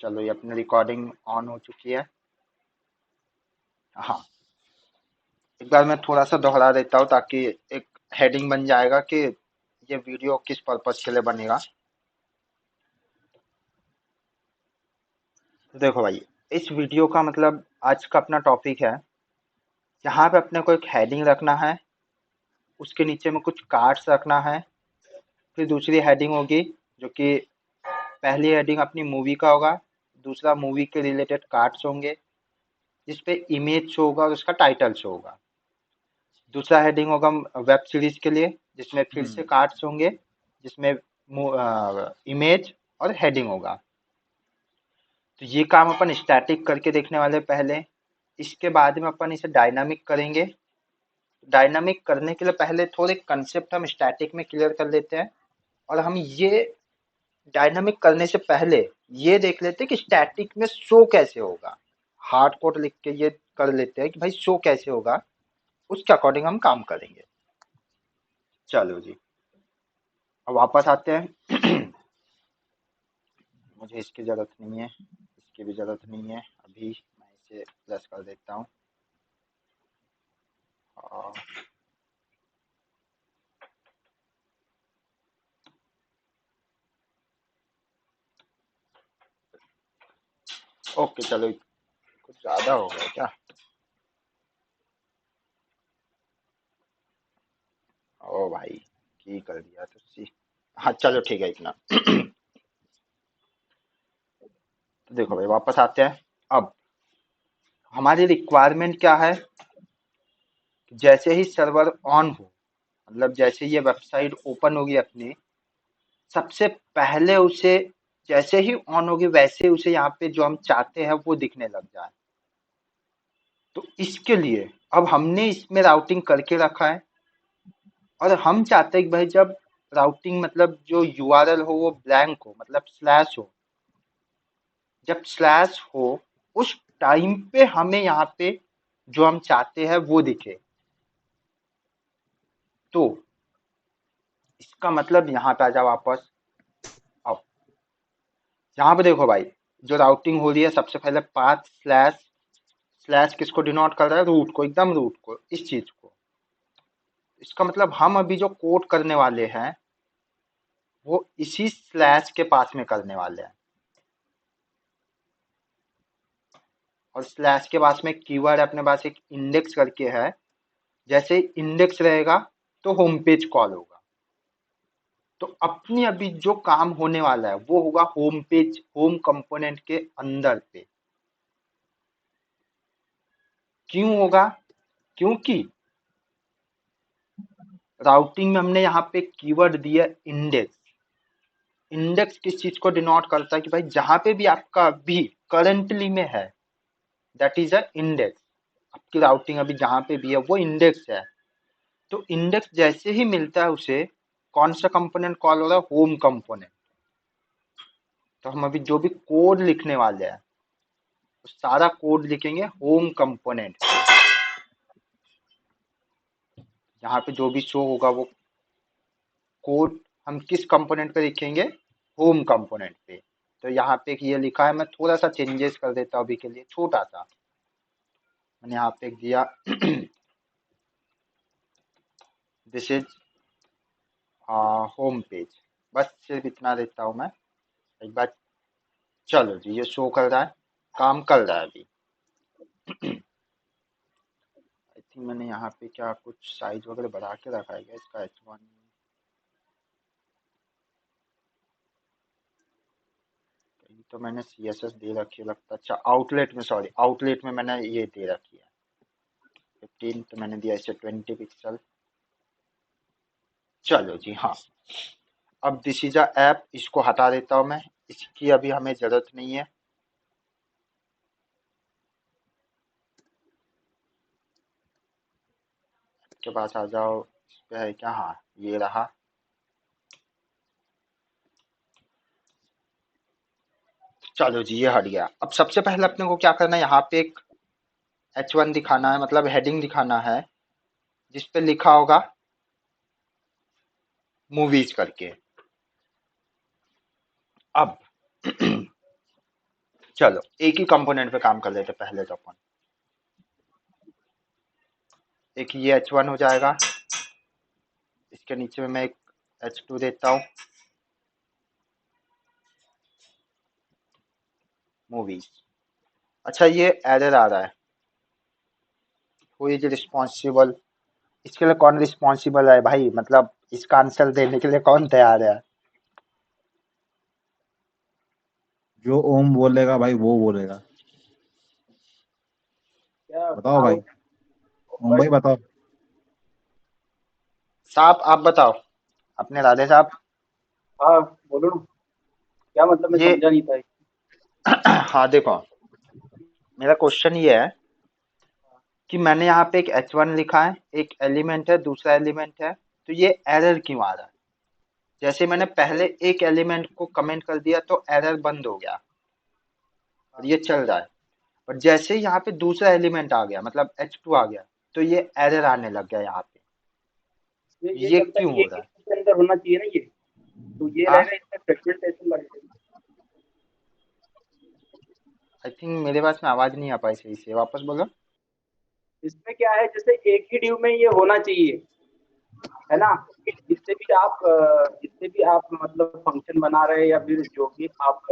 चलो ये अपनी रिकॉर्डिंग ऑन हो चुकी है। हाँ, एक बार मैं थोड़ा सा दोहरा देता हूँ ताकि एक हेडिंग बन जाएगा कि ये वीडियो किस पर्पज के लिए बनेगा। तो देखो भाई, इस वीडियो का मतलब आज का अपना टॉपिक है, यहाँ पे अपने को एक हेडिंग रखना है, उसके नीचे में कुछ कार्ड्स रखना है। फिर दूसरी हेडिंग होगी जो कि पहली हेडिंग अपनी मूवी का होगा, दूसरा मूवी के रिलेटेड कार्ड्स होंगे जिसपे इमेज शो होगा और उसका टाइटल शो होगा। दूसरा हेडिंग होगा वेब सीरीज के लिए, जिसमें फिर से कार्ड्स होंगे, जिसमें इमेज और हेडिंग होगा। तो ये काम अपन स्टैटिक करके देखने वाले पहले। इसके बाद में अपन इसे डायनामिक करेंगे। डायनामिक करने के लिए पहले थोड़े कंसेप्ट हम स्टैटिक में क्लियर कर लेते हैं, और हम ये डायनामिक करने से पहले ये देख लेते हैं कि स्टैटिक में शो कैसे होगा। हार्ड कोड लिख के ये कर लेते हैं कि भाई शो कैसे होगा, उसके अकॉर्डिंग हम काम करेंगे। चलो जी, अब वापस आते हैं। मुझे इसकी ज़रूरत नहीं है, इसकी भी ज़रूरत नहीं है, अभी मैं इसे प्लस कर देता हूँ। ओके चलो, कुछ ज़्यादा हो गया क्या? ओ भाई, की कर दिया तुझसे। हाँ चलो ठीक है इतना। तो देखो भाई, वापस आते हैं। अब हमारी रिक्वायरमेंट क्या है? जैसे ही सर्वर ऑन हो, मतलब जैसे ये वेबसाइट ओपन होगी अपनी, सबसे पहले उसे, जैसे ही ऑन होगी वैसे उसे यहाँ पे जो हम चाहते हैं वो दिखने लग जाए। तो इसके लिए अब हमने इसमें राउटिंग करके रखा है, और हम चाहते हैं कि भाई जब राउटिंग मतलब जो यूआरएल हो वो ब्लैंक हो, मतलब स्लैश हो। जब स्लैश हो उस टाइम पे हमें यहाँ पे जो हम चाहते हैं वो दिखे। तो इसका मतलब यहाँ पे आ जाओ वापस। अब यहाँ पे देखो भाई, जो राउटिंग हो रही है सबसे पहले पाथ स्लैश, स्लैश किसको डिनोट कर रहा है? रूट को, एकदम रूट को, इस चीज को। इसका मतलब हम अभी जो कोड करने वाले हैं वो इसी स्लैश के पास में करने वाले हैं। और स्लैश के पास में कीवर्ड अपने पास एक इंडेक्स करके है। जैसे इंडेक्स रहेगा तो होम पेज कॉल होगा। तो अपनी अभी जो काम होने वाला है वो होगा होम पेज, होम कंपोनेंट के अंदर पे। क्यों होगा? क्योंकि राउटिंग में हमने यहाँ पे कीवर्ड दिया इंडेक्स। इंडेक्स किस चीज को डिनोट करता है कि भाई जहां पे भी आपका अभी करंटली में है, दैट इज अ इंडेक्स। आपकी राउटिंग अभी जहां पे भी है वो इंडेक्स है। तो इंडेक्स जैसे ही मिलता है उसे कौन सा कंपोनेंट कॉल हो रहा है? Home component. तो हम अभी जो भी कोड लिखने वाले हैं तो सारा कोड लिखेंगे होम कंपोनेंट। यहाँ पे जो भी शो होगा वो कोड हम किस कंपोनेंट पे लिखेंगे? होम कंपोनेंट पे। तो यहाँ पे ये लिखा है, मैं थोड़ा सा चेंजेस कर देता हूँ अभी के लिए, छोटा सा। मैंने यहाँ पे दिया दिस इज होम पेज। बस सिर्फ इतना देता हूँ मैं एक बार। चलो जी, ये शो कर रहा है, काम कर रहा है अभी। आई थिंक मैंने यहाँ पे क्या कुछ साइज वगैरह बढ़ा के रखा है क्या इसका? H1 तो मैंने CSS दे रखी है लगता है। अच्छा, आउटलेट में, सॉरी, आउटलेट में मैंने ये दे रखी है 15, तो मैंने दिया इसे 20 पिक्सल। चलो जी हाँ। अब दिस इज अ ऐप, इसको हटा देता हूँ मैं, इसकी अभी हमें जरूरत नहीं है। के पास आ जाओ, इस पे है क्या? हाँ, ये रहा। चलो जी, ये हट गया। अब सबसे पहले अपने को क्या करना है, यहाँ पे एक H1 दिखाना है, मतलब हेडिंग दिखाना है जिसपे लिखा होगा मूवीज करके। अब चलो एक ही कंपोनेंट पे काम कर लेते पहले तो अपन। एक ये H1 हो जाएगा, इसके नीचे में मैं एक H2 देता हूँ, मूवीज। अच्छा ये एरर आ रहा है, हु इज रिस्पॉन्सिबल। इसके लिए कौन रिस्पॉन्सिबल है भाई, मतलब इसका आंसर देने के लिए कौन तैयार है? जो ओम बोलेगा भाई वो बोलेगा। क्या बताओ बताओ भाई, ओम भाई बताओ। साहब आप बताओ, अपने राधे साहब। हाँ बोलो ना, क्या मतलब मैं ये समझा नहीं था। हाँ देखो, मेरा क्वेश्चन ये है कि मैंने यहाँ पे एक H1 लिखा है, एक एलिमेंट है, दूसरा एलिमेंट है, तो ये एरर क्यों आ रहा है? जैसे मैंने पहले एक एलिमेंट को कमेंट कर दिया तो एरर बंद हो गया और ये चल रहा है, और जैसे ही यहाँ पे दूसरा एलिमेंट आ गया मतलब H2 आ गया, तो ये एरर आने लग गया यहाँ पे। ये ये चलता है, क्यों ये हो रहा है? इसके अंदर होना चाहिए ना ये, तो ये हाँ, रहेगा इसमें फ्रेगमेंटेशन लगेगा। आई थिंक मेरे पास में आवाज नहीं आ पाई सही से, वापस बोलो। इसमें क्या है, जैसे एक ही ड्यू में ये होना चाहिए, है ना। जिससे भी आप मतलब फंक्शन बना रहे हैं या फिर जो भी आप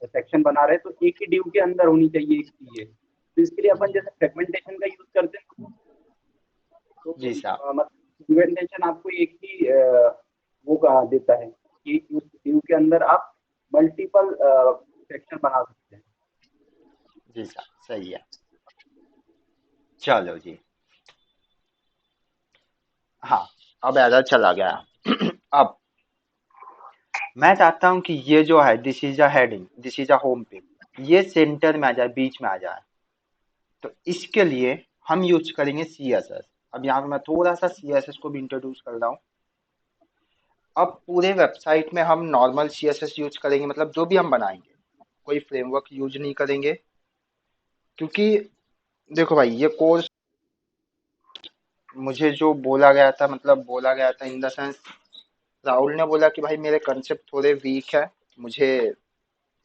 सेक्शन बना रहे हैं, तो एक ही ड्यू के अंदर होनी चाहिए एक चीज। तो इसके लिए अपन जैसे फ्रेगमेंटेशन का यूज करते हैं, तो जी साहब। मतलब फ्रेगमेंटेशन आपको एक ही वो कहा देता है कि उस ड्यू के अंदर आप मल्टीपल सेक्शन बना सकते हैं। जी साहब सही है। चलो जी। हाँ, अब एरर चला गया। अब मैं चाहता हूँ कि ये जो है this is a heading, this is a home page, ये सेंटर में आ जाए, बीच में आ जाए। तो इसके लिए हम यूज करेंगे CSS। अब यहाँ पे मैं थोड़ा सा CSS को भी इंट्रोड्यूस कर रहा हूँ। अब पूरे वेबसाइट में हम नॉर्मल CSS यूज करेंगे, मतलब जो भी हम बनाएंगे, कोई फ्रेमवर्क यूज नहीं करेंगे। क्योंकि देखो भाई, ये कोर्स मुझे जो बोला गया था, मतलब बोला गया था इन द सेंस, राहुल ने बोला कि भाई मेरे कंसेप्ट थोड़े वीक है, मुझे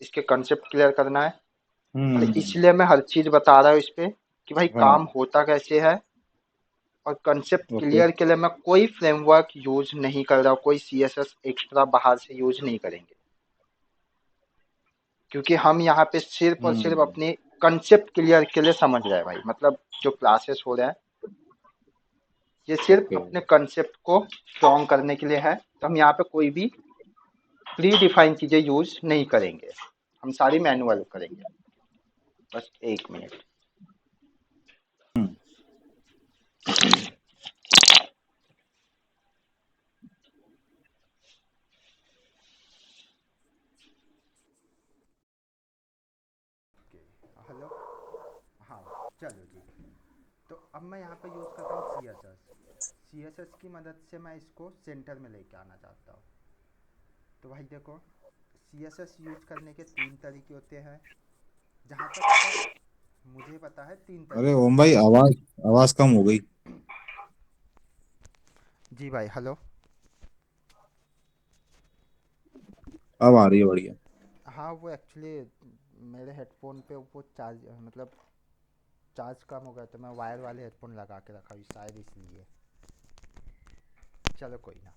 इसके कंसेप्ट क्लियर करना है। तो हम्म। इसलिए मैं हर चीज बता रहा हूँ इस पे कि भाई हाँ। काम होता कैसे है। और कंसेप्ट ओके। क्लियर के लिए मैं कोई फ्रेमवर्क यूज नहीं कर रहा हूँ, कोई CSS एक्स्ट्रा बाहर से यूज नहीं करेंगे। क्योंकि हम यहाँ पे सिर्फ और सिर्फ हम्म। अपने कंसेप्ट क्लियर के लिए समझ रहे हैं भाई, मतलब जो क्लासेस हो रहे हैं ये सिर्फ ओके। अपने कंसेप्ट को स्ट्रॉन्ग करने के लिए है। तो हम यहाँ पे कोई भी प्री डिफाइन चीजें यूज नहीं करेंगे, हम सारी मैनुअल करेंगे। बस एक मिनट। हम्म। हेलो। हाँ चलो जी। तो अब मैं यहाँ पे यूज़ करता हूँ CSS की मदद से मैं इसको सेंटर में लेके आना चाहता हूँ। तो भाई देखो, CSS यूज करने के तीन तरीके होते हैं, जहाँ तक मुझे पता है तीन अरे तरीके ओम होते भाई, हैं। आवाज आवाज कम हो गई। जी भाई हेलो। अब आ रही है बढ़िया। हाँ वो एक्चुअली मेरे हेडफोन पे वो चार्ज, मतलब चार्ज कम हो गया, तो मैं वायर वाले हेडफोन लगा के रखा हूँ शायद इसलिए। चलो कोई ना।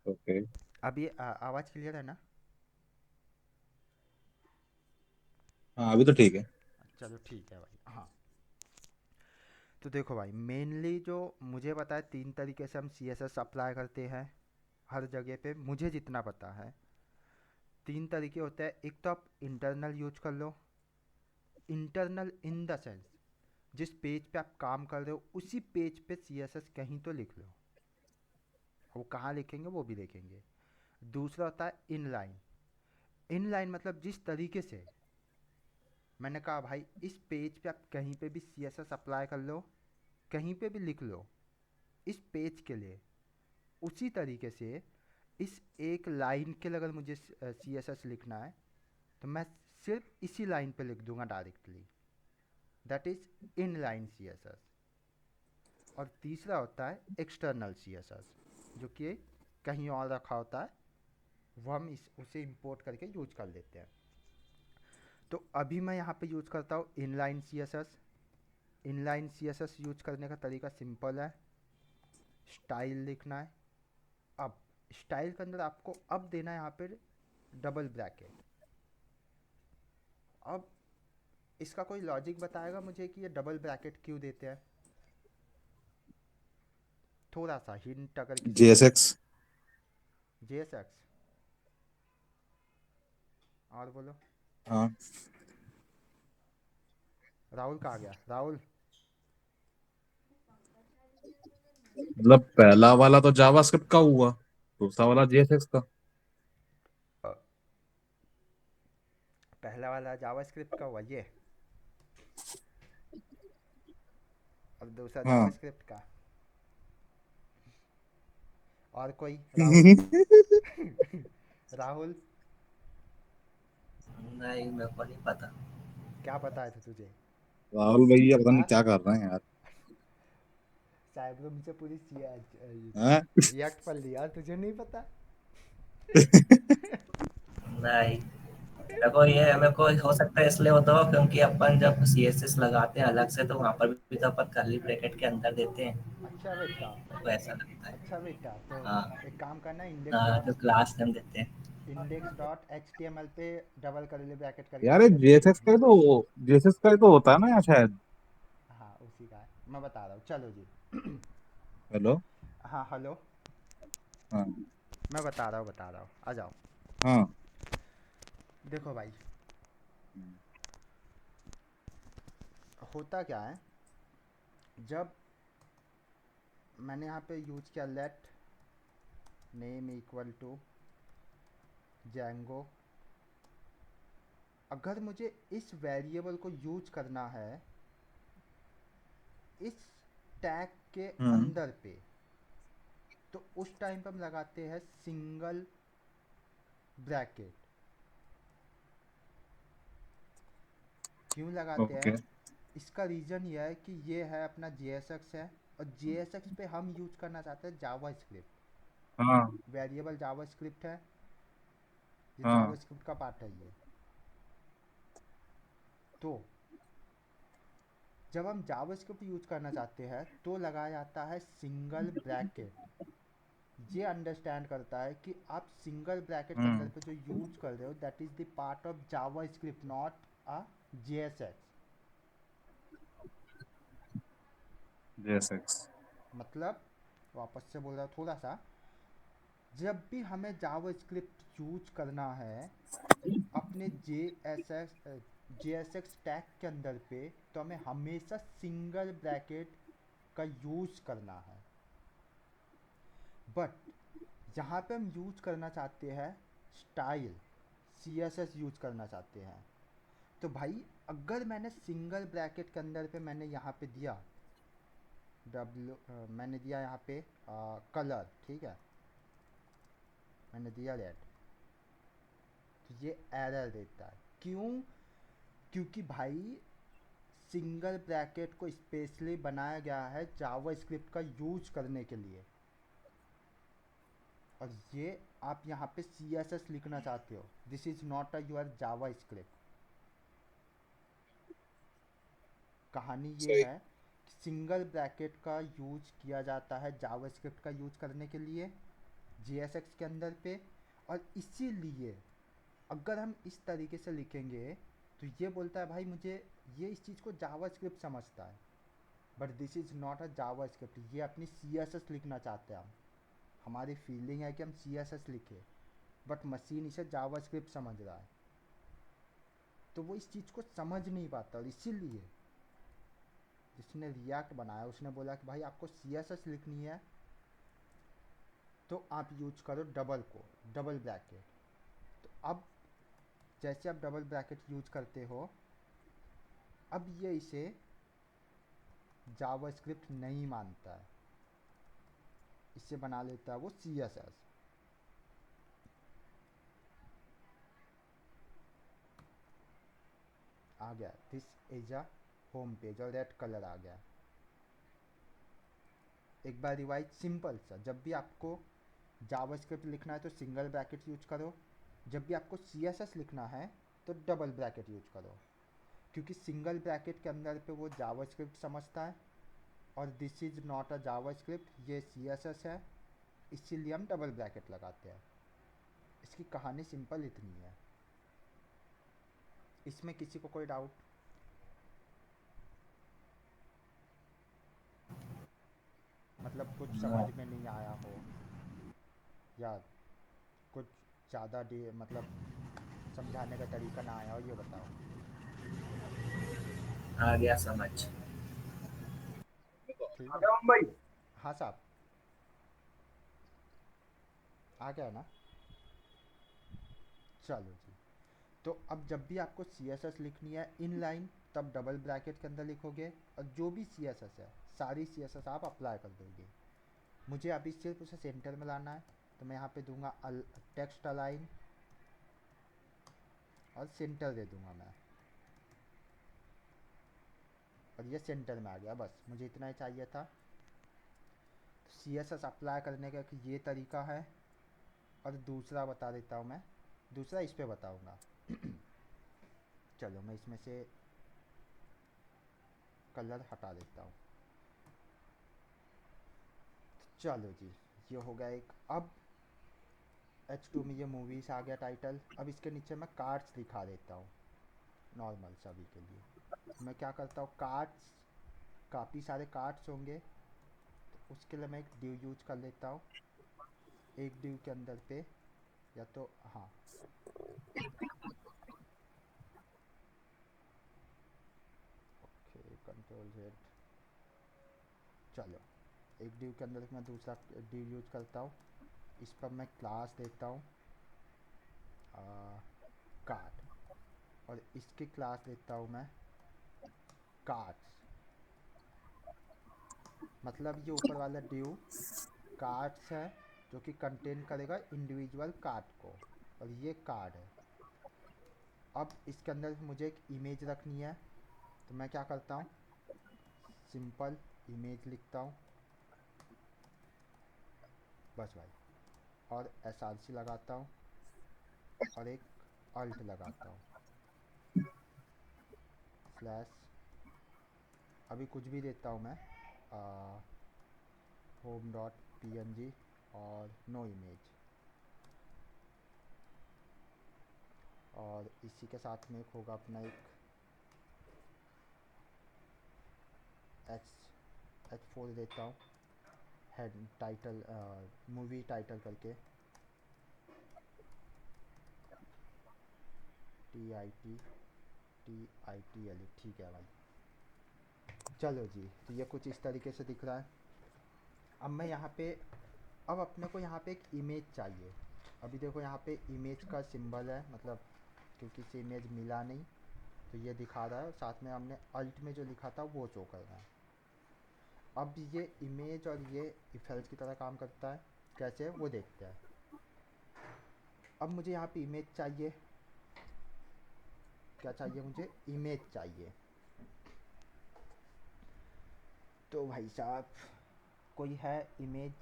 ओके। अब ये आवाज़ क्लियर है ना? हाँ अभी तो ठीक है। चलो ठीक है भाई। हाँ तो देखो भाई, मेनली जो मुझे पता है तीन तरीके से हम CSS अप्लाई करते हैं हर जगह पे, मुझे जितना पता है तीन तरीके होते हैं। एक तो आप इंटरनल यूज कर लो, इंटरनल इन द सेंस जिस पेज पे आप काम कर रहे हो उसी पेज पे CSS कहीं तो लिख लो, वो कहाँ लिखेंगे वो भी देखेंगे। दूसरा होता है इनलाइन। इनलाइन मतलब जिस तरीके से मैंने कहा भाई इस पेज पे आप कहीं पे भी CSS अप्लाई कर लो, कहीं पे भी लिख लो इस पेज के लिए, उसी तरीके से इस एक लाइन के लिए अगर मुझे CSS लिखना है तो मैं सिर्फ इसी लाइन पे लिख दूंगा directly, that is in line CSS। और तीसरा होता है एक्सटर्नल CSS, जो कि कहीं और रखा होता है, वो हम उसे इंपोर्ट करके यूज कर लेते हैं। तो अभी मैं यहाँ पे यूज़ करता हूँ inline C S S. Inline C S S use करने का तरीका सिंपल है, स्टाइल लिखना है। अब स्टाइल के अंदर आपको अब देना है यहाँ पे डबल ब्रैकेट। अब इसका कोई लॉजिक बताएगा मुझे कि ये डबल ब्रैकेट क्यों देते हैं? थोड़ा सा हिंट अगर किसी को देना JSX। है। जे एस एक्स। और बोलो। हाँ, राहुल कहाँ गया? राहुल। मतलब पहला वाला तो जावास्क्रिप्ट का हुआ, दूसरा वाला JSX का। अ, पहला वाला जावास्क्रिप्ट का हुआ ये, और दूसरा हाँ। जावास्क्रिप्ट का। और कोई? राहुल। राहुल, नहीं, मेरे को नहीं पता। क्या पता है तुझे? राहुल भैया पता नहीं हाँ, क्या कर रहे हैं यार। साइबर से पूरी हैं? रिएक्ट पढ़ लिया, तुझे नहीं पता? नहीं, देखो ये मेरे को हो सकता है इसलिए होता हो क्योंकि अपन जब CSS लगाते हैं अलग से तो वहां पर भी तो अपन कर्ली ब्रैकेट के अंदर देते हैं। अच्छा बेटा। मेरे को ऐसा लगता है। अच्छा बेटा, तो हाँ। एक काम करना, इंडेक्स हाँ, डॉट जो क्लास नेम देते हैं। Index dot H T M L पे डबल करली ब्रैकेट करके यार लिख दे तो JSX का ही तो, JSX का ही तो होता है ना यार शायद। हाँ उसी का है, मैं बता रहा हूँ, चलो जी। हेलो। हाँ हेलो। हाँ। मैं बता रहा हूँ, आ जाओ। हाँ। देखो भाई, होता क्या है, जब मैंने यहाँ पे यूज किया let name equal to Django, अगर मुझे इस वेरिएबल को यूज करना है इस टैग के हम्म। अंदर पे, तो उस टाइम पे हम लगाते हैं सिंगल ब्रैकेट। क्यों लगाते ओके। हैं? इसका रीज़न यह है कि ये है अपना JSX है, और JSX पे हम यूज करना चाहते हैं जावा स्क्रिप्ट। हाँ। वेरिएबल जावा स्क्रिप्ट है, ये जावा हाँ। स्क्रिप्ट का पार्ट है ये। तो जब हम जावा स्क्रिप्ट यूज करना चाहते हैं तो लगाया जाता है सिंगल ब्रैकेट। ये अंडरस्टैंड करता है कि आप सिंगल ब्रैकेट के अंदर हम्म। पे जो यूज कर रहे हो that is the part of Java script, not a JSX। JSX। मतलब वापस से बोल रहा हूँ थोड़ा सा, जब भी हमें जावा स्क्रिप्ट यूज करना है अपने JSX टैग के अंदर पे, तो हमें हमेशा सिंगल ब्रैकेट का यूज करना है। बट जहाँ पे हम यूज करना चाहते हैं स्टाइल, CSS यूज करना चाहते हैं, तो भाई अगर मैंने सिंगल ब्रैकेट के अंदर पे मैंने यहाँ पे दिया मैंने दिया यहाँ पे कलर, ठीक है, मैंने दिया रेड, तो ये एरर देता है। क्यों? क्योंकि भाई सिंगल ब्रैकेट को स्पेशली बनाया गया है जावा स्क्रिप्ट का यूज करने के लिए, और ये आप यहाँ पे CSS लिखना चाहते हो, this is not a your JavaScript. कहानी ये सही। है कि सिंगल ब्रैकेट का यूज किया जाता है जावा स्क्रिप्ट का यूज करने के लिए JSX के अंदर पे, और इसीलिए अगर हम इस तरीके से लिखेंगे तो ये बोलता है भाई मुझे, ये इस चीज़ को जावा स्क्रिप्ट समझता है, but this is not a Java script, ये अपनी CSS लिखना चाहते हैं हम। हमारी फीलिंग है कि हम CSS लिखे, बट मशीन इसे जावा स्क्रिप्ट समझ रहा है, तो वो इस चीज़ को समझ नहीं पाता, और इसीलिए जिसने रिएक्ट बनाया उसने बोला कि भाई आपको CSS लिखनी है तो आप यूज करो डबल को, डबल ब्रैकेट। तो अब जैसे आप डबल ब्रैकेट यूज करते हो, अब ये इसे जावा स्क्रिप्ट नहीं मानता है, इससे बना लेता है वो CSS। आ गया, this is a home page, और रेड कलर आ गया। एक बार रिवाइज सिंपल सा, जब भी आपको जावा स्क्रिप्ट लिखना है तो सिंगल ब्रैकेट यूज करो, जब भी आपको CSS लिखना है तो डबल ब्रैकेट यूज करो, क्योंकि सिंगल ब्रैकेट के अंदर पे वो जावास्क्रिप्ट समझता है और this is not a JavaScript, ये CSS है, इसीलिए हम डबल ब्रैकेट लगाते हैं। इसकी कहानी सिंपल इतनी है। इसमें किसी को कोई डाउट? मतलब कुछ समझ में नहीं आया हो, या कुछ ज़्यादा मतलब समझाने का तरीका ना आया हो, ये बताओ। आ गया समझ। ठीक आ है। गया हम भाई। हाँ साहब, आ गया ना? चलो जी। तो अब जब भी आपको CSS लिखनी है इन लाइन, तब डबल ब्रैकेट के अंदर लिखोगे, और जो भी CSS है सारी CSS आप अप्लाई कर दोगे। मुझे अभी सिर्फ उसे सेंटर में लाना है, तो मैं यहाँ पे दूंगा टेक्स्ट अलाइन और सेंटर दे दूंगा मैं, और ये सेंटर में आ गया। बस मुझे इतना ही चाहिए था। तो CSS अप्लाई करने का एक ये तरीका है, और दूसरा बता देता हूँ मैं, दूसरा इस पे बताऊँगा। चलो मैं इसमें से कलर हटा देता हूँ। चलो जी, ये हो गया एक। अब H2 में ये मूवीज़ आ गया टाइटल। अब इसके नीचे मैं कार्ड्स दिखा देता हूँ नॉर्मल सभी के लिए। मैं क्या करता हूँ, कार्ड्स, काफ़ी सारे कार्ड्स होंगे, तो उसके लिए मैं एक डिव यूज कर लेता हूँ। एक डिव के अंदर पे, या तो हाँ, ओके, Ctrl Z। चलो, एक डिव के अंदर मैं दूसरा डिव यूज करता हूँ। इस पर मैं क्लास देता हूँ कार्ड, और इसकी क्लास देता हूँ मैं कार्ड्स। मतलब ये ऊपर वाला डिव कार्ड्स है, जो कि कंटेन करेगा इंडिविजुअल कार्ड को, और ये कार्ड है। अब इसके अंदर मुझे एक इमेज रखनी है, तो मैं क्या करता हूँ, सिंपल इमेज लिखता हूँ बस भाई, और SRC लगाता हूँ, और एक अल्ट लगाता हूँ, स्लैश, अभी कुछ भी देता हूँ मैं, home.png, और नो इमेज। और इसी के साथ में एक होगा अपना एक H4 देता हूँ, हेड टाइटल, मूवी टाइटल करके, TITL, ठीक है भाई। चलो जी, तो ये कुछ इस तरीके से दिख रहा है। अब मैं यहाँ पे, अब अपने को यहाँ पे एक इमेज चाहिए। अभी देखो यहाँ पे इमेज का सिंबल है, मतलब क्योंकि से इमेज मिला नहीं, तो ये दिखा रहा है। साथ में हमने अल्ट में जो लिखा था वो शो कर रहा है। अब ये इमेज और ये इफ एल्स की तरह काम करता है, कैसे वो देखते हैं। अब मुझे यहाँ पे इमेज चाहिए, क्या चाहिए मुझे, इमेज चाहिए। तो भाई साहब, कोई है इमेज,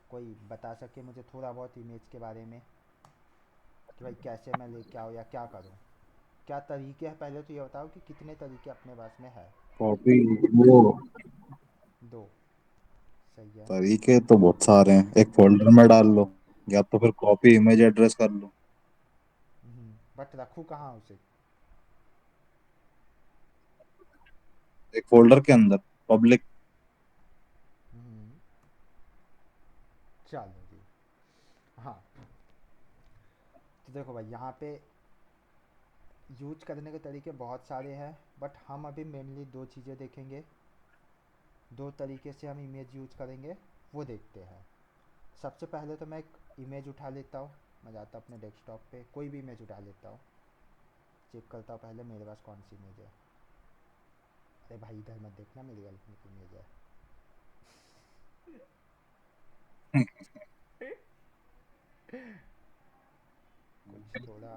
कोई बता सके मुझे थोड़ा बहुत इमेज के बारे में, कि भाई कैसे मैं लेके आऊँ या क्या करूँ, क्या तरीके हैं। पहले तो ये बताओ कि कितने तरीके अपने पास में है। कॉपी, वो 2, सही है। तरीके तो बहुत सारे हैं। एक फोल्डर में डाल लो, या तो फिर कॉपी इमेज एड्रेस कर लो। बट रखूँ कहाँ उसे? एक फोल्डर के अंदर पब्लिक। हम्म, चलो जी। हाँ, तो देखो भाई, यहाँ पे यूज करने के तरीके बहुत सारे हैं, बट हम अभी मेनली दो चीज़ें देखेंगे। दो तरीके से हम इमेज यूज करेंगे, वो देखते हैं। सबसे पहले तो मैं एक इमेज उठा लेता हूँ। मैं जाता हूँ अपने डेस्कटॉप पे, कोई भी इमेज उठा लेता हूँ, चेक करता हूँ पहले मेरे पास कौन सी इमेज है। अरे भाई इधर मत देखना, मेरी गर्लफ्रेंड की इमेज है। कुछ थोड़ा,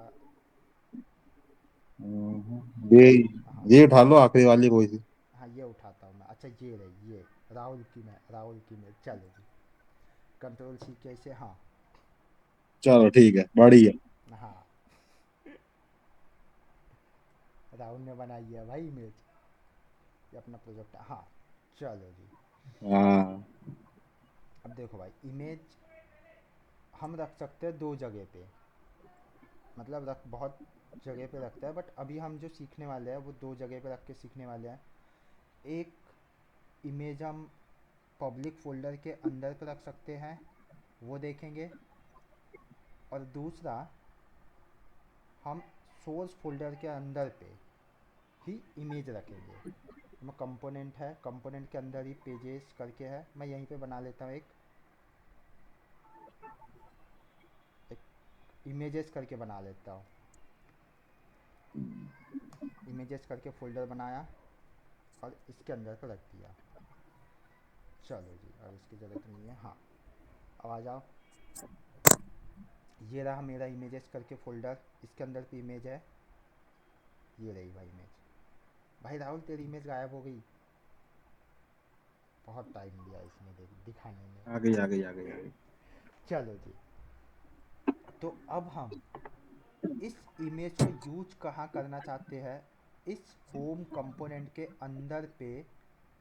ये हाँ ये ये, उठा लो, आखिरी वाली कोई सी। हाँ ये उठाता हूँ मैं। अच्छा ये रही, ये राहुल की इमेज। चलो जी, Ctrl+C के इसे, हाँ। चलो ठीक है, बढ़िया। हाँ, राहुल ने बनाई है भाई इमेज, ये अपना प्रोजेक्ट है। हाँ चलो जी, हाँ अब देखो भाई इमेज हम रख सकते हैं दो जगह पे, मतलब रख बहुत जगह पे रखता है, बट अभी हम जो सीखने वाले हैं वो दो जगह पे रख के सीखने वाले हैं। एक इमेज हम पब्लिक फोल्डर के अंदर पे रख सकते हैं, वो देखेंगे, और दूसरा हम सोर्स फोल्डर के अंदर पे ही इमेज रखेंगे। मैं कंपोनेंट है, कंपोनेंट के अंदर ही पेजेस करके है, मैं यहीं पे बना लेता हूँ एक इमेजेस करके बना लेता हूँ। इमेजेस करके फोल्डर बनाया और इसके अंदर पे रख दिया। चलो जी, अब इसकी ज़रूरत नहीं है। हाँ अब आ जाओ, ये रहा मेरा इमेजेस करके फोल्डर, इसके अंदर पे इमेज है, ये रही भाई इमेज। भाई राहुल तेरी इमेज गायब हो गई, बहुत टाइम लिया इसमें दिखाने में। आ गई आ गई आ गई आ गई। चलो जी, तो अब हम इस इमेज को यूज कहाँ करना चाहते हैं, इस होम कंपोनेंट के अंदर पे,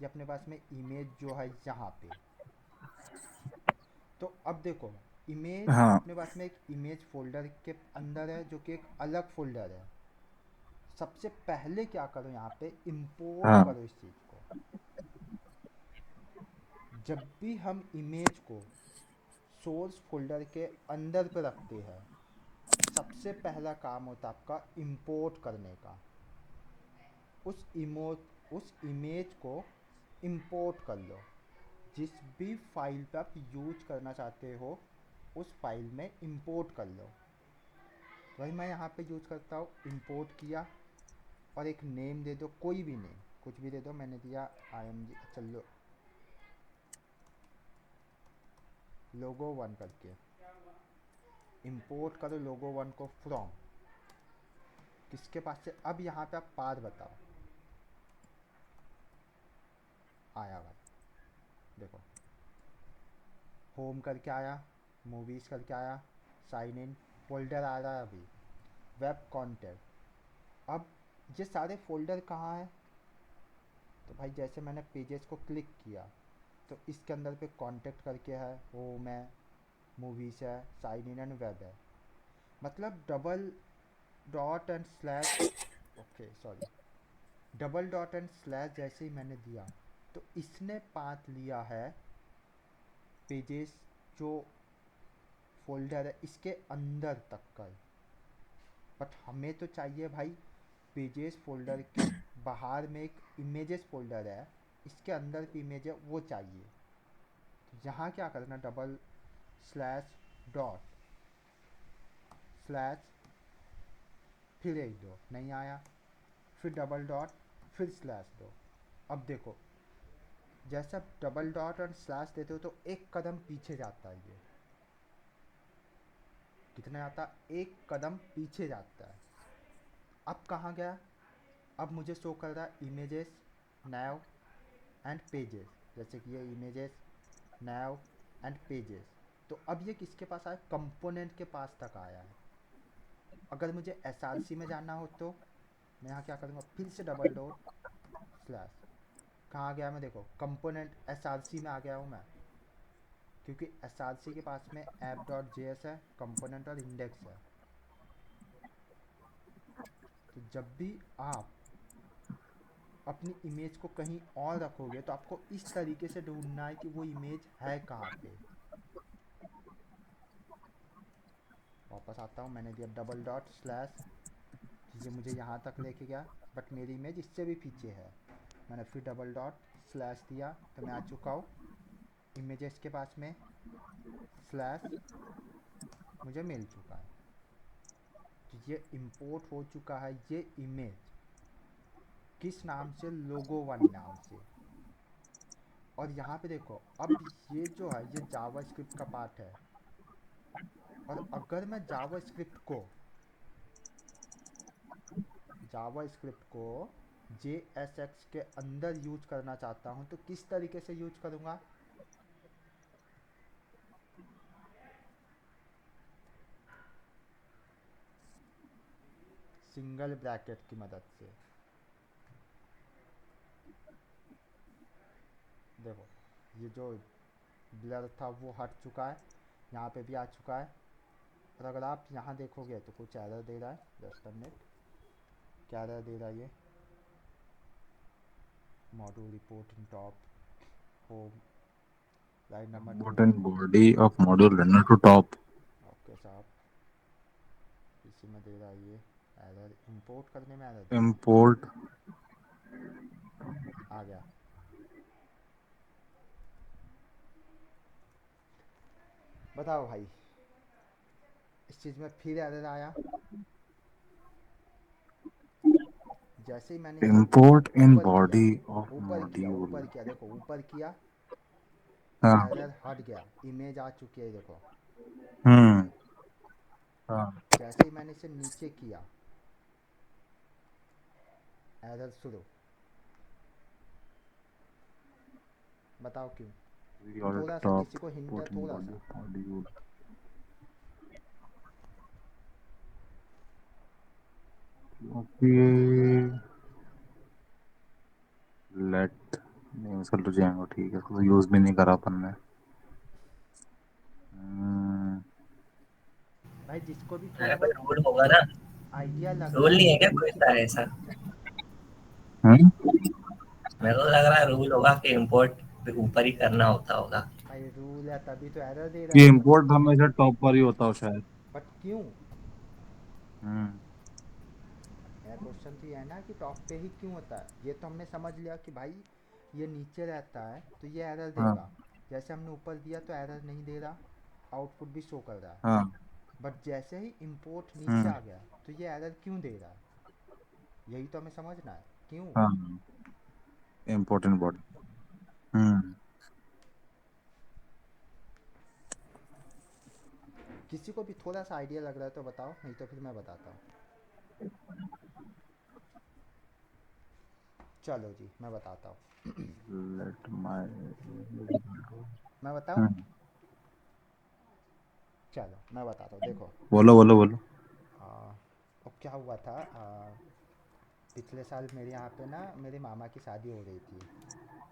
ये अपने पास में इमेज जो है यहाँ पे। तो अब देखो इमेज हाँ अपने पास में एक इमेज फोल्डर के अंदर है, जो कि एक अलग फोल्डर है। सबसे पहले क्या करो, यहाँ पे इंपोर्ट हाँ करो इस चीज़ को। जब भी हम इमेज को सोर्स फोल्डर के अंदर पे रखते हैं, सबसे पहला काम होता है आपका इंपोर्ट करने का। उस इमेज को इंपोर्ट कर लो, जिस भी फाइल पे आप यूज करना चाहते हो उस फाइल में इंपोर्ट कर लो। वही मैं यहाँ पे यूज करता हूँ, इंपोर्ट किया और एक नेम दे दो, कोई भी नेम, कुछ भी दे दो। मैंने दिया IMG, चलो लोगो वन करके इंपोर्ट करो लोगो वन को फ्रॉम किसके पास से। अब यहाँ पे आप पाथ बताओ, आया भाई देखो, होम करके आया, मूवीज़ करके आया, साइन इन, फोल्डर आ रहा है अभी, वेब कॉन्टेक्ट। अब ये सारे फोल्डर कहाँ हैं, तो भाई जैसे मैंने पेजेस को क्लिक किया तो इसके अंदर पे कॉन्टेक्ट करके है, होम है, मूवीज़ है, साइन इन एंड वेब है। मतलब double dot and slash, okay sorry, double dot and slash जैसे ही मैंने दिया तो इसने पाथ लिया है पेजेस जो फोल्डर है इसके अंदर तक का। बट हमें तो चाहिए भाई पेजेस फोल्डर के बाहर में एक इमेजेस फोल्डर है, इसके अंदर की इमेज है वो चाहिए। तो यहाँ क्या करना, डबल स्लैश डॉट स्लैश, फिर एक दो, नहीं आया, फिर डबल डॉट, फिर स्लैश दो। अब देखो जैसे आप डबल डॉट और स्लैश देते हो तो एक कदम पीछे जाता है, ये कितना जाता, एक कदम पीछे जाता है। अब कहाँ गया, अब मुझे शो कर रहा है इमेजेस नैव एंड पेजेस, जैसे कि ये इमेजेस नैव एंड पेजेस। तो अब ये किसके पास आया, कंपोनेंट के पास तक आया है। अगर मुझे SRC में जाना हो तो मैं यहाँ क्या करूँगा, फिर से डबल डॉट स्लैश, कहाँ गया मैं, देखो कंपोनेंट SRC में आ गया हूँ मैं, क्योंकि SRC के पास में app.js है, कंपोनेंट और इंडेक्स है। तो जब भी आप अपनी इमेज को कहीं और रखोगे तो आपको इस तरीके से ढूंढना है कि वो इमेज है कहाँ पे। वापस आता हूँ, मैंने दिया डबल डॉट स्लैश, ये मुझे यहाँ तक लेके गया, बट मेरी इमेज इससे भी पीछे है। मैंने फिर डबल डॉट स्लैश दिया तो मैं आ चुका हूँ इमेजेस के पास में, स्लैश मुझे मिल चुका है। तो ये इंपोर्ट हो चुका है ये इमेज, किस नाम से, लोगो वन नाम से। और यहाँ पे देखो अब ये जो है ये जावास्क्रिप्ट का पार्ट है, और अगर मैं जावास्क्रिप्ट को JSX के अंदर यूज करना चाहता हूँ तो किस तरीके से यूज करूँगा, सिंगल ब्रैकेट की मदद से। देखो ये जो ब्लर था वो हट चुका है, यहाँ पे भी आ चुका है। और अगर आप यहाँ देखोगे तो कुछ एरर दे रहा है। जस्ट अ मिनट, क्या एरर दे रहा है ये? Module report in top home line number 2। Important body of module runner to top. Okay साहब, इसी में दे रहा है ये एरर, इंपोर्ट करने में एरर दे रहा Import है। आ गया। बताओ भाई, इस चीज़ में फिर एरर आया। जैसे ही मैंने इसे import in ऊपर किया, body of ऊपर किया, module. ऊपर किया, देखो ऊपर किया, हाँ एरर हट गया, इमेज आ चुकी है देखो। हम्म हाँ जैसे ही मैंने इसे नीचे किया, एरर शुरू। बताओ क्यों? we are थोड़ा सा top किसी को हिंट है, important थोड़ा body सा। of module. क्योंकि let इंसल्ट तो जाएंगे, ठीक है, तो यूज भी नहीं करा अपन ने। भाई जिसको भी अरे थोड़ा कोई बहुत रूल होगा ना, आइडिया लग रहा रूल है नहीं है कि क्या कोई सा ऐसा? हम्म मेरे को लग रहा है रूल होगा कि इम्पोर्ट ऊपर ही करना होता होगा। भाई रूल है तभी तो एरर दे रहा है ये ये। import हमेशा टॉप पर ही होता हो शायद। बट क्यों? हम्म मेरा क्वेश्चन तो ये है ना कि टॉप पे ही क्यों होता है। ये तो हमने समझ लिया कि भाई ये नीचे रहता है तो ये एरर हाँ देगा। जैसे हमने ऊपर दिया तो एरर नहीं दे रहा, आउटपुट भी शो कर रहा है। हाँ बट जैसे ही इंपोर्ट नीचे हम्म आ गया तो ये एरर क्यों दे रहा है, यही तो हमें समझना है क्यों। हाँ important body। हम्म किसी को भी थोड़ा सा आइडिया लग रहा है तो बताओ, नहीं तो फिर मैं बताता हूँ। चलो जी मैं बताता हूँ। let my मैं बताऊँ? हम्म चलो मैं बताता हूँ। देखो बोलो बोलो बोलो। अब क्या हुआ था, पिछले साल मेरे यहाँ पे ना मेरे मामा की शादी हो रही थी,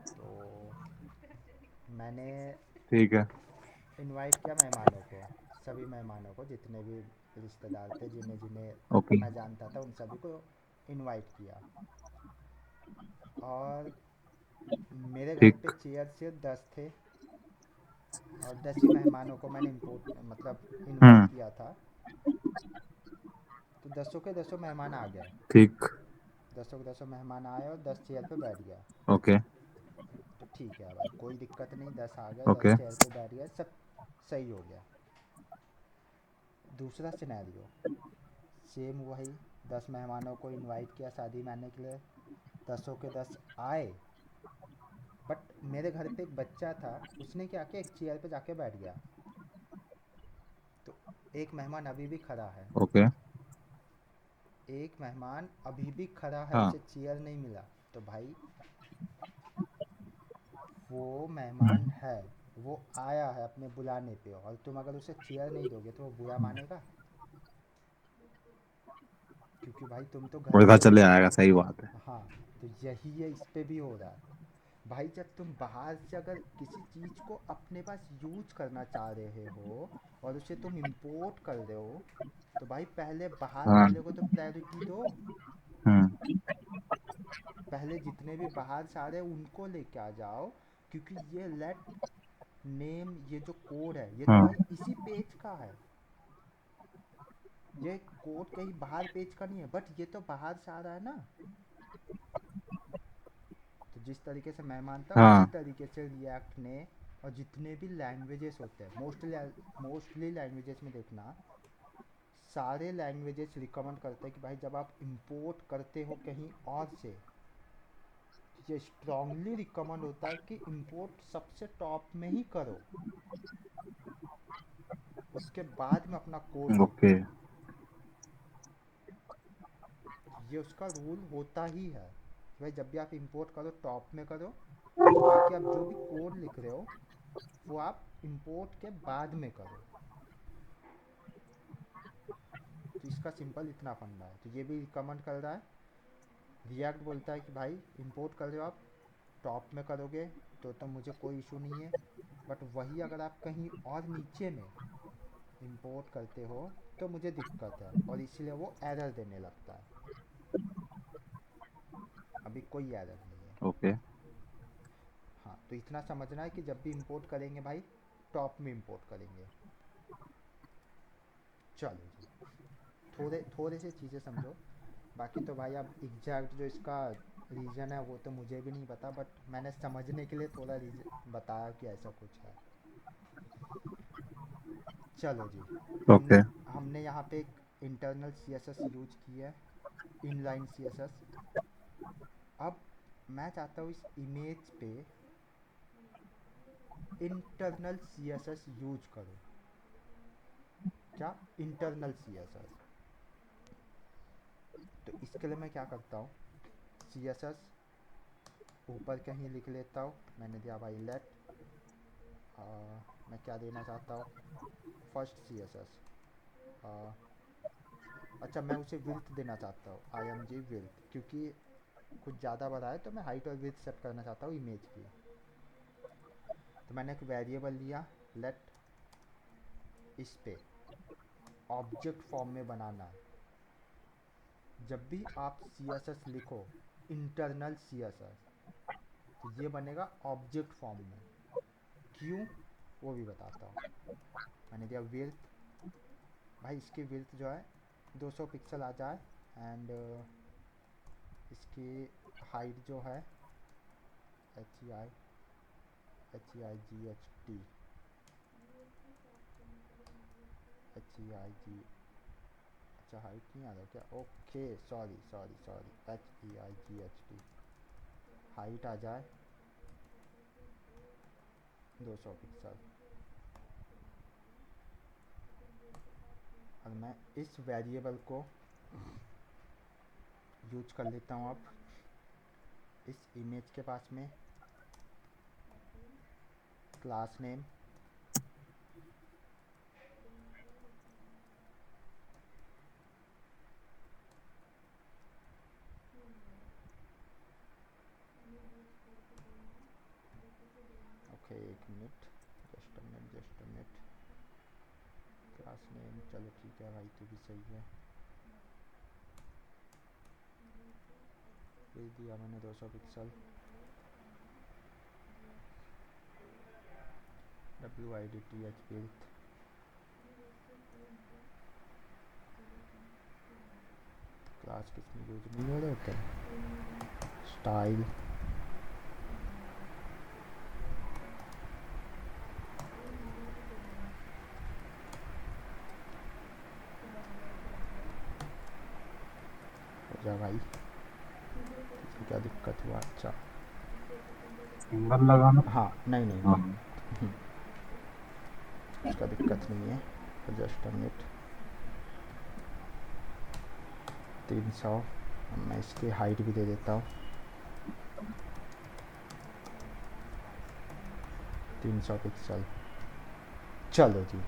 तो मैंने ठीक है। इनवाइट किया मेहमानों को, सभी मेहमानों को, जितने भी रिश्तेदार थे, जिन्हें ओके जिन्हें मैं जानता था उन सभी को इनवाइट किया। और मेरे घर पे ठीक। चेयर सिर्फ 10 थे, और 10 ही मेहमानों को मैंने इम्पोर्ट मतलब इनवाइट हम्म किया था। तो दसों के दसों मेहमान आ गए, ठीक। दसों के दसों मेहमान आए और 10 चेयर पे बैठ गया। ओके तो ठीक है भाई, कोई दिक्कत नहीं, 10 आ गए, ओके 10 चेयर पे बैठ गए, सब सही हो गया। दूसरा सिनेरियो सेम वही, 10 मेहमानों को इनवाइट किया शादी में आने के लिए, दसों के 10 आए। बट मेरे घर पे एक बच्चा था, उसने क्या किया, एक चेयर पे जाके बैठ गया। तो एक मेहमान अभी भी खड़ा है, ओके एक मेहमान अभी भी खड़ा है, हाँ उसे चेयर नहीं मिला। तो भाई वो मेहमान हम्म, है, वो आया है अपने बुलाने पे, और तुम अगर उसे चेयर नहीं दोगे तो वो बुरा मानेगा? क्योंकि भाई तुम तो घर पता पे। चले आएगा, सही बात है। हाँ, तो यही है इस पे भी हो रहा है। भाई जब तुम बाहर से अगर किसी चीज़ को अपने पास यूज करना चाह रहे हो और उसे तुम इंपोर्ट कर रहे हो, तो भाई पहले बाहर हाँ वाले को तो प्रायोरिटी दो। हम्म पहले जितने भी बाहर से आ रहे हैं उनको लेके आ जाओ। क्योंकि ये लेट नेम, ये जो कोड है ये तो हाँ भाई इसी पेज का है, ये कोड कहीं बाहर पेज का नहीं है, बट ये तो बाहर से आ रहा है ना। तो जिस तरीके से मेहमान था उसी हाँ तरीके से रिएक्ट ने, और जितने भी लैंग्वेजेस होते हैं, मोस्टली लैंग्वेजेस में देखना, सारे लैंग्वेजेस रिकमेंड करते हैं कि भाई जब आप इंपोर्ट करते हो कहीं और से, ये स्ट्रांगली रिकमेंड होता है कि इंपोर्ट सबसे टॉप में ही करो, उसके बाद में अपना कोड ओके। लिखो। ये उसका रूल होता ही है कि भाई जब भी आप इंपोर्ट करो टॉप में करो, बाकी आप जो भी कोड लिख रहे हो वो आप इंपोर्ट के बाद में करो। तो इसका सिंपल इतना फंडा है। तो ये भी रिकमेंड कर रहा है। रिएक्ट बोलता है कि भाई इंपोर्ट कर रहे हो आप, टॉप में करोगे तो मुझे कोई इशू नहीं है, बट वही अगर आप कहीं और नीचे में इंपोर्ट करते हो तो मुझे दिक्कत है, और इसलिए वो एरर देने लगता है। अभी कोई एरर नहीं है। ओके हाँ, तो इतना समझना है कि जब भी इंपोर्ट करेंगे भाई टॉप में इंपोर्ट करेंगे। चलो जी, थोड़े थोड़े से चीज़ें समझो। बाकी तो भाई अब एग्जैक्ट जो इसका रीज़न है वो तो मुझे भी नहीं पता, बट मैंने समझने के लिए थोड़ा रीजन बताया कि ऐसा कुछ है। चलो जी, ओके हमने यहाँ पे एक इंटरनल सीएसएस यूज की है, इनलाइन सीएसएस। अब मैं चाहता हूँ इस इमेज पे इंटरनल सीएसएस यूज करो। क्या? Internal CSS. तो इसके लिए मैं क्या करता हूँ, सीएसएस ऊपर कहीं लिख लेता हूँ। मैंने दिया भाई लेट, मैं क्या देना चाहता हूँ, फर्स्ट सीएसएस। अच्छा, मैं उसे विड्थ देना चाहता हूँ, img विड्थ, क्योंकि कुछ ज़्यादा बड़ा है तो मैं हाइट और विड्थ सेट करना चाहता हूँ इमेज की। तो मैंने एक वेरिएबल लिया लेट, इस पे ऑब्जेक्ट फॉर्म में बनाना है। जब भी आप CSS लिखो इंटरनल CSS तो ये बनेगा ऑब्जेक्ट फॉर्म में। क्यों, वो भी बताता हूँ। मैंने दिया विड्थ, भाई इसकी विड्थ जो है 200 पिक्सल आ जाए, एंड इसकी हाइट जो है HEIGHT, अच्छा हाइट नहीं आ रहा क्या, ओके सॉरी HEIGHT, हाइट आ जाए 200 पिक्सल। और मैं इस वेरिएबल को यूज कर लेता हूँ अब इस इमेज के पास में। क्लास नेम ओके, एक minute, just a minute. Class name, चलो ठीक है भाई, तो भी सही है। दे दिया मैंने 200 पिक्सल। WIDTH विड्थ, क्लास किसमें यूज नहीं हो रहे होते हैं, स्टाइल, हो जा भाई, इसकी क्या दिक्कत हुआ। अच्छा सिंगल लगाना। हाँ, नहीं हाँ उसका दिक्कत नहीं है। जस्ट अ मिनट, 300, मैं इसकी हाइट भी दे देता हूँ 300 पिक्सल। चलो जी,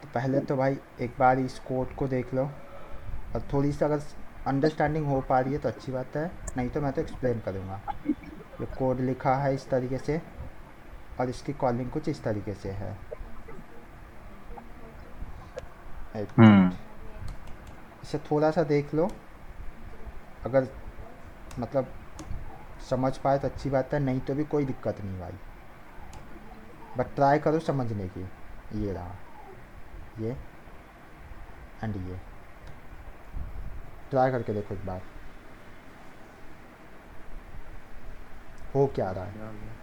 तो पहले तो भाई एक बार इस कोड को देख लो, और थोड़ी सी अगर अंडरस्टैंडिंग हो पा रही है तो अच्छी बात है, नहीं तो मैं तो एक्सप्लेन करूँगा। ये कोड लिखा है इस तरीके से, और इसकी कॉलिंग कुछ इस तरीके से है। एक मिनट, इसे थोड़ा सा देख लो, अगर मतलब समझ पाए तो अच्छी बात है, नहीं तो भी कोई दिक्कत नहीं भाई, बट ट्राई करो समझने की। ये रहा, ये एंड ये, ट्राई करके देखो एक बार हो क्या रहा है।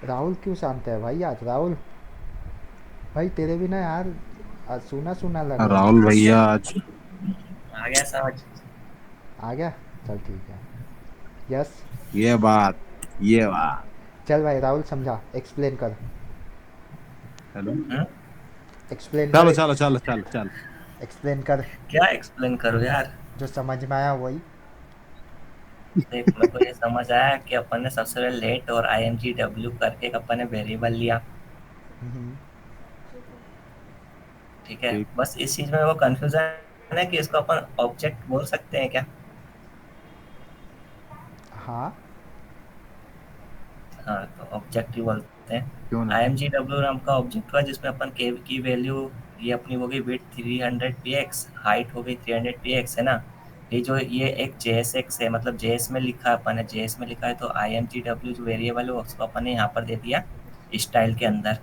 राहुल क्यों शांत है भाई आज? राहुल भाई तेरे बिना यार आज सूना सूना लग रहा है। राहुल भैया आज आ गया समझ। आ गया, चल ठीक है। यस, ये बात चल भाई राहुल समझा, एक्सप्लेन कर, हेलो, एक्सप्लेन चलो कर, चलो चलो चलो चलो एक्सप्लेन कर। क्या एक्सप्लेन करूँ यार? जो समझ में आया वही। देख मेरे को ये समझ आया कि अपन ने सबसे पहले लेट और imgw करके एक अपन ने वेरिएबल लिया, हम्म, ठीक है। ठीक। बस इस चीज में वो कंफ्यूजन है कि इसको अपन ऑब्जेक्ट बोल सकते हैं क्या? हाँ हाँ तो ऑब्जेक्ट ही बोलते हैं। क्यों नहीं? imgw नाम का ऑब्जेक्ट हुआ जिसमें अपन के की वैल्यू, ये अपनी हो गई विड्थ 300 px, हाइट हो गई 300 px, है ना। ये जो ये एक JSX है, मतलब JS में लिखा है, अपन ने JS में लिखा है, तो imgw जो वेरिएबल है उसको अपन ने यहाँ पर दे दिया स्टाइल के अंदर,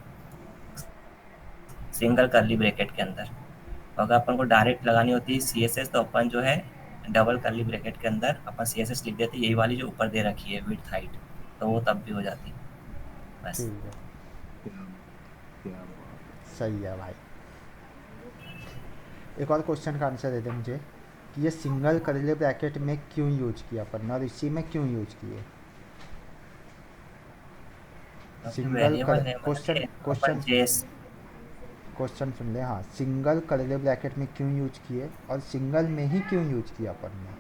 सिंगल कर्ली ब्रैकेट के अंदर। अगर अपन को डायरेक्ट लगानी होती है CSS तो अपन जो है डबल कर्ली ब्रैकेट के अंदर अपन CSS लिख देते, यही वाली जो ऊपर दे रखी है विड्थ हाइट, तो वो तब भी हो जाती बस। ठीक है, क्या क्या बात है। सही है भाई। एक और क्वेश्चन का आंसर दे दे मुझे कि ये सिंगल कर्ली ब्रैकेट में क्यों यूज किया अपन ने और इसी में क्यों यूज किए। क्योंकि सिंगल कर वेरिएबल है, मतलब क्वेश्चन ये अपन क्वेश्चन जेस। क्वेश्चन सुन ले। हाँ, सिंगल कर्ली ब्रैकेट में क्यों यूज किए और सिंगल में ही क्यों यूज किया अपन ने।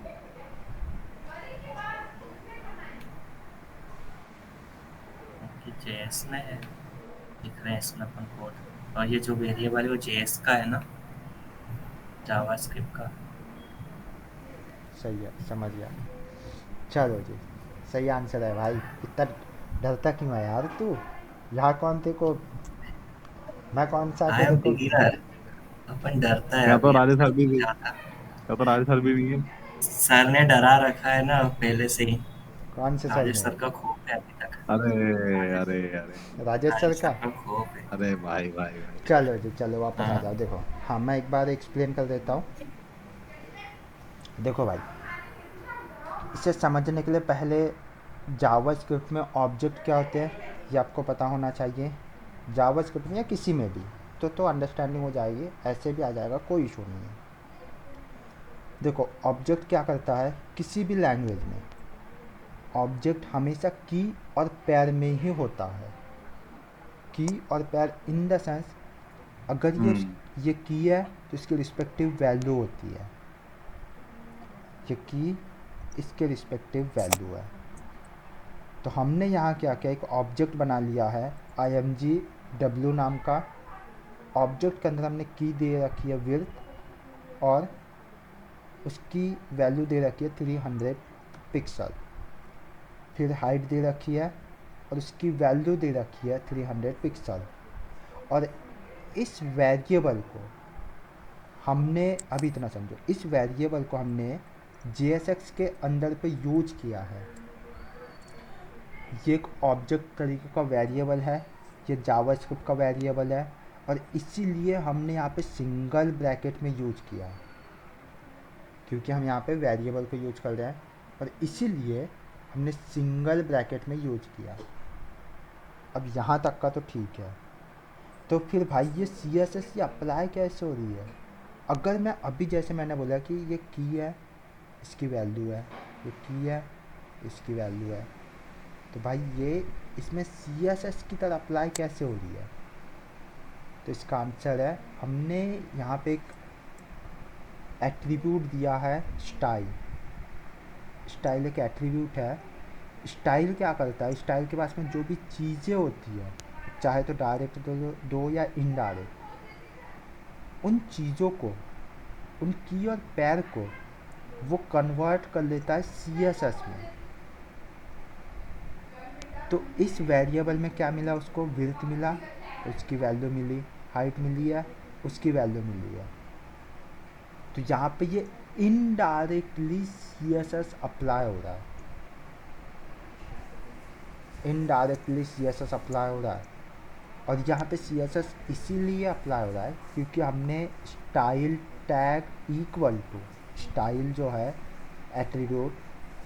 कि जेएस में है, लिख रहे हैं इसमें अपन कोड, और ये जो वेरिएबल है वो जेएस का है ना, जावास्क्रिप्ट का। सही है, समझ गया। चलो जी, सही आंसर है भाई। इतना डरता क्यों है यार तू। यहाँ कौन तेरे को, मैं कौन सा आई तेरे एम को। बिगिनर, अपन डरता है या तो अभी राजेश अपन सर भी नहीं नहीं, जाता। या तो राजेश सर भी नहीं है। सर ने डरा रखा है ना पहले से ही, कौन से सर राजेश ने। सर का खौफ है अभी तक। अरे राजेश अरे अरे राजेश सर राजेश का। सर का खौफ है। अरे भाई भाई भाई। चलो जी, चलो वापस आ हाँ जाओ। देखो, हाँ मैं एक बार एक्सप्लेन कर देता हूँ। देखो भाई, इसे समझने के लिए पहले जावास्क्रिप्ट में ऑब्जेक्ट क्या होते हैं ये आपको पता होना चाहिए। जावास्क्रिप्ट में या किसी में भी तो अंडरस्टैंडिंग हो जाएगी, ऐसे भी आ जाएगा, कोई इशू नहीं है। देखो, ऑब्जेक्ट क्या करता है किसी भी लैंग्वेज में। ऑब्जेक्ट हमेशा की और पैर में ही होता है। की और पैर इन द सेंस, अगर हम्म। ये की है तो इसकी रिस्पेक्टिव वैल्यू होती है। ये की इसके रिस्पेक्टिव वैल्यू है। तो हमने यहाँ क्या किया, एक ऑब्जेक्ट बना लिया है imgw नाम का। ऑब्जेक्ट के अंदर हमने की दे रखी है विड्थ, और उसकी वैल्यू दे रखी है 300 पिक्सल। फिर हाइट दे रखी है और उसकी वैल्यू दे रखी है 300 पिक्सल। और इस वेरिएबल को हमने, अभी इतना समझो, इस वेरिएबल को हमने JSX के अंदर पे यूज किया है। ये एक ऑब्जेक्ट तरीके का वेरिएबल है, ये जावास्क्रिप्ट का वेरिएबल है, और इसीलिए हमने यहाँ पे सिंगल ब्रैकेट में यूज किया है, क्योंकि हम यहाँ पे वेरिएबल को यूज कर रहे हैं, और इसीलिए हमने सिंगल ब्रैकेट में यूज किया। अब यहाँ तक का तो ठीक है। तो फिर भाई ये CSS की अप्लाई कैसे हो रही है। अगर मैं अभी, जैसे मैंने बोला कि ये की है इसकी वैल्यू है, ये की है इसकी वैल्यू है, तो भाई ये इसमें CSS की तरह अप्लाई कैसे हो रही है। तो इसका आंसर है, हमने यहाँ पे एक एट्रीब्यूट दिया है स्टाइल। स्टाइल एक एट्रीब्यूट है। स्टाइल क्या करता है, स्टाइल के पास में जो भी चीज़ें होती है, चाहे तो डायरेक्ट दो या इनडायरेक्ट, उन चीज़ों को, उन की और पैर को वो कन्वर्ट कर लेता है CSS में। तो इस वेरिएबल में क्या मिला उसको, विड्थ मिला, उसकी वैल्यू मिली, हाइट मिली है, उसकी वैल्यू मिली है। तो यहाँ पे ये इनडायरेक्टली CSS अप्लाई हो रहा है, इनडायरेक्टली CSS अप्लाई हो रहा है। और यहाँ पे CSS इसीलिए अप्लाई हो रहा है क्योंकि हमने style tag equal to style जो है एट्रीब्यूट,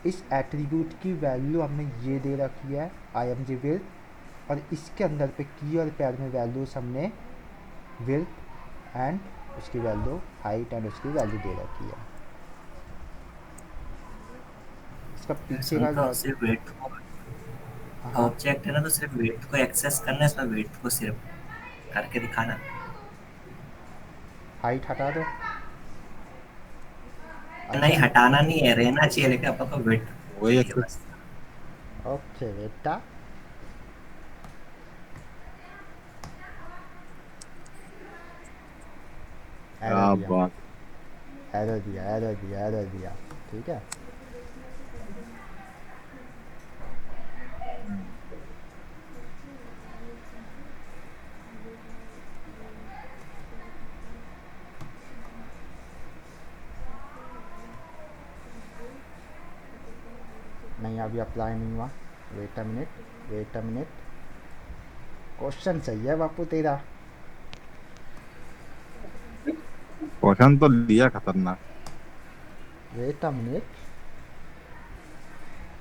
इस एट्रीब्यूट की वैल्यू हमने ये दे रखी है img विड्थ, और इसके अंदर पे की और पैर में वैल्यूज हमने विड्थ एंड उसकी वैल्यू, हाइट एंड उसकी वैल्यू दे रखी है। इसका पीछे का तो सिर्फ वेट को, हाँ, ऑब्जेक्ट है ना, तो सिर्फ वेट को एक्सेस करना है, इसमें वेट को सिर्फ करके दिखाना। हाइट हटा दो, नहीं हटाना नहीं है, रहना चाहिए, लेकिन अपन को वेट वही चाहिए एक्सेस। बस। ओके बेटा, क्या एरर दिया, बात। एरर दिया, एरर दिया, एरर दिया। ठीक है, नहीं अभी अप्लाई नहीं हुआ। Wait a minute, wait a minute. Question सही है बापू तेरा। क्वेश्चन तो लिया खतरनाक। वेट अ मिनट,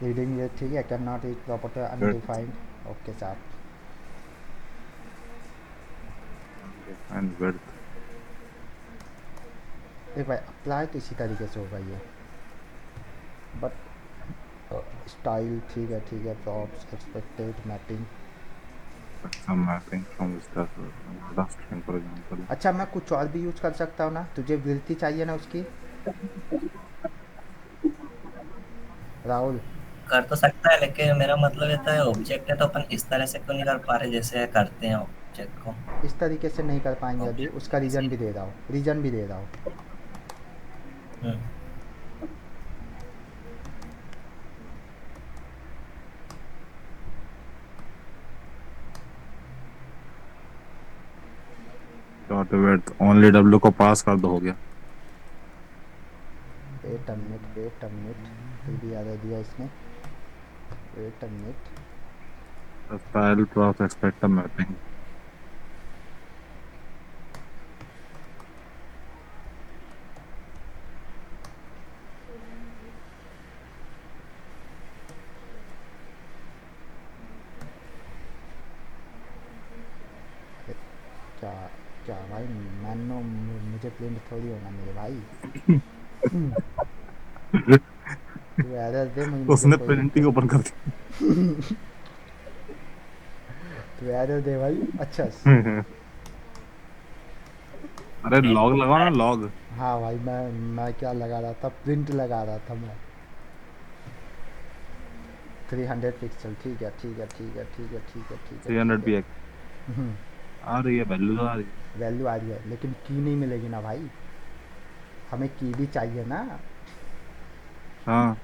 रीडिंग ये ठीक है। Can not is property undefined. Okay साहब, एंड विड्थ। देख भाई अप्लाई तो इसी तरीके से होगा ये, बट स्टाइल ठीक है, ठीक है। Props expected mapping. some mapping from stuff data string for example। अच्छा मैं कुछ और भी यूज़ कर सकता हूँ ना, तुझे वृत्ति चाहिए ना उसकी राहुल? कर तो सकता है, लेकिन मेरा मतलब रहता है ऑब्जेक्ट है तो अपन इस तरह से क्यों नहीं कर पा रहे जैसे करते हैं ऑब्जेक्ट को। इस तरीके से नहीं कर पाएंगे अभी, उसका ऑब्जेक्ट रीज़न से। भी दे रहा हूँ, रीज़न भी दे रहा हूँ। Hmm. Dot width only w को पास कर दो, हो गया। Wait a minute, wait a minute, फिर भी आधा दिया इसने। Wait a minute, style props expect mapping. क्या क्या भाई, मानो मुझे प्रिंट थोड़ी होना मेरे भाई। तू एरर दे, मुझे उसने कोई प्रिंटिंग दिक्कत ओपन कर दी। नहीं। तू एरर दे भाई। अच्छा अरे लॉग लगाओ ना, लॉग। हाँ भाई, मैं क्या लगा रहा था, प्रिंट लगा रहा था मैं। 300 पिक्सल, ठीक है, ठीक है, ठीक है, ठीक है, ठीक है, ठीक है, ठीक 300 है। px आ रही है, वैल्यू तो आ रही है। वैल्यू आ रही है, लेकिन की नहीं मिलेगी ना भाई, हमें की भी चाहिए ना। हाँ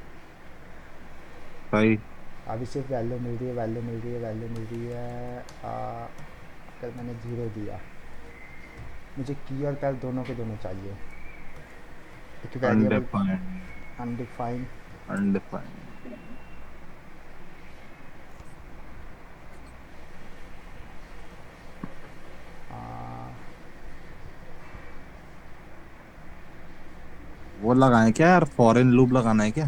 सही। अभी सिर्फ वैल्यू मिल रही है, वैल्यू मिल रही है, वैल्यू मिल रही है। अगर मैंने ज़ीरो दिया, मुझे की और पैर दोनों के दोनों चाहिए। एक वेरिएबल अनडिफाइंड। अनडिफाइंड। अनडिफाइंड। वो लगाए क्या यार, फॉरेन लूप लगाना है क्या?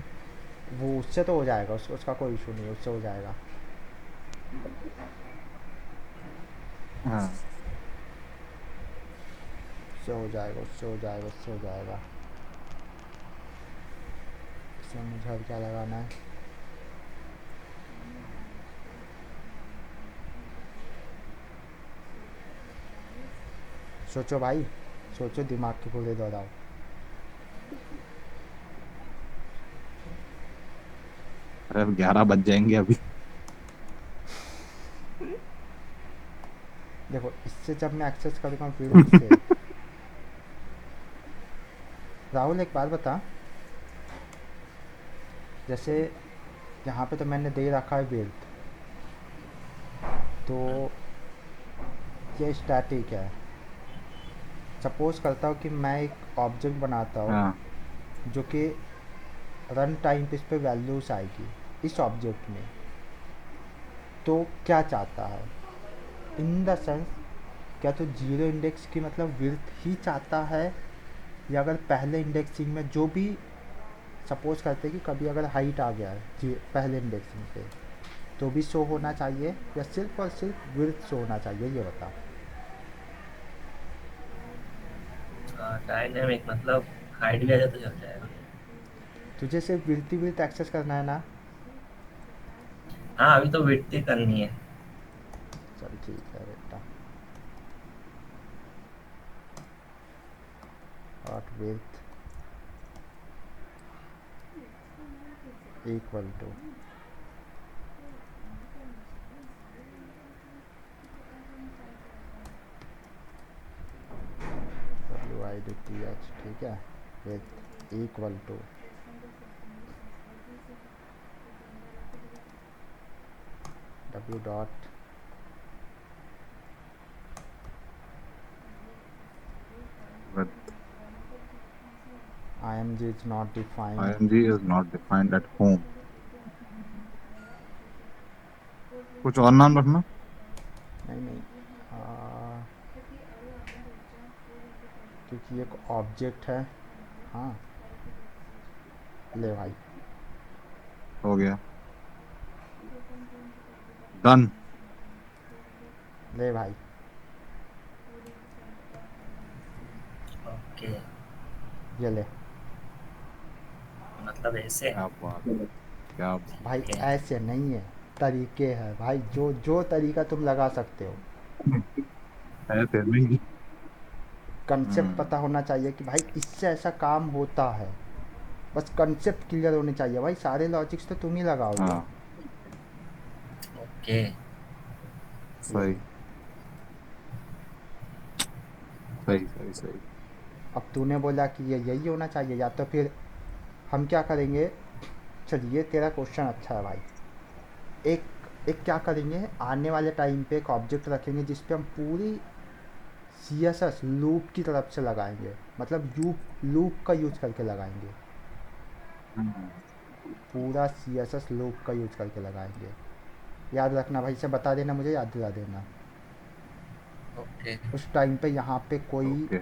वो उससे तो हो जाएगा, उसका कोई इशू नहीं है, उससे हो जाएगा। हाँ। उससे हो जाएगा, उससे हो जाएगा, उससे हो जाएगा। इसमें मुझे अब क्या लगाना है? सोचो भाई, सोचो, दिमाग के पूरे दौड़ाओ। अरे अब 11 बज जाएंगे अभी। देखो इससे जब मैं एक्सेस करूँगा विड्थ से, राहुल एक बात बता, जैसे यहाँ पे तो मैंने दे रखा है विड्थ, तो ये स्टैटिक है। सपोज़ करता हूँ कि मैं एक ऑब्जेक्ट बनाता हूँ हाँ। जो कि रन टाइम पे इस पर वैल्यूज़ आएगी इस ऑब्जेक्ट में, तो क्या चाहता है इन द सेंस, क्या तो जीरो इंडेक्स की मतलब विड्थ ही चाहता है, या अगर पहले इंडेक्सिंग में जो भी, सपोज करते हैं कि कभी अगर हाइट आ गया है पहले इंडेक्सिंग पे, तो भी शो होना चाहिए, या सिर्फ और सिर्फ विड्थ शो होना चाहिए, ये बता। डायनेमिक मतलब हाइट भी आ जाए तो चल जाएगा। तुझे सिर्फ विड्थ ही विड्थ एक्सेस करना है ना? हाँ अभी तो विड्थ ही करनी है। चल ठीक है बेटा, और विड्थ इक्वल टू WIDTH, ठीक है, with equal to W dot But IMG is not defined. IMG is not defined at home. कुछ और नाम रखना। नहीं क्योंकि एक ऑब्जेक्ट है। हाँ ले भाई, हो गया, डन। ले भाई, ओके, ये ले मतलब ऐसे। क्या बात है, क्या बात। भाई। ठीक है। ऐसे नहीं है, तरीके हैं भाई, जो जो तरीका तुम लगा सकते हो। ऐसे नहीं। कंसेप्ट पता होना चाहिए कि भाई इससे ऐसा काम होता है, बस कंसेप्ट क्लियर होने चाहिए भाई। सारे लॉजिक्स तो तुम ही लगाओगे। हाँ ओके, ये सही ले। सही सही सही। अब तूने बोला कि ये यही होना चाहिए, या तो फिर हम क्या करेंगे। चलिए तेरा क्वेश्चन अच्छा है भाई। एक एक क्या करेंगे, आने वाले टाइम पे एक ऑब्जेक्ट रखेंगे जिस पे हम पूरी CSS लूप की तरफ से लगाएंगे, मतलब लूप का यूज करके लगाएंगे। हम्म, पूरा CSS लूप का यूज करके लगाएंगे। याद रखना भाई, से बता देना, मुझे याद दिला देना। ओके, उस टाइम पे यहाँ पे कोई ओके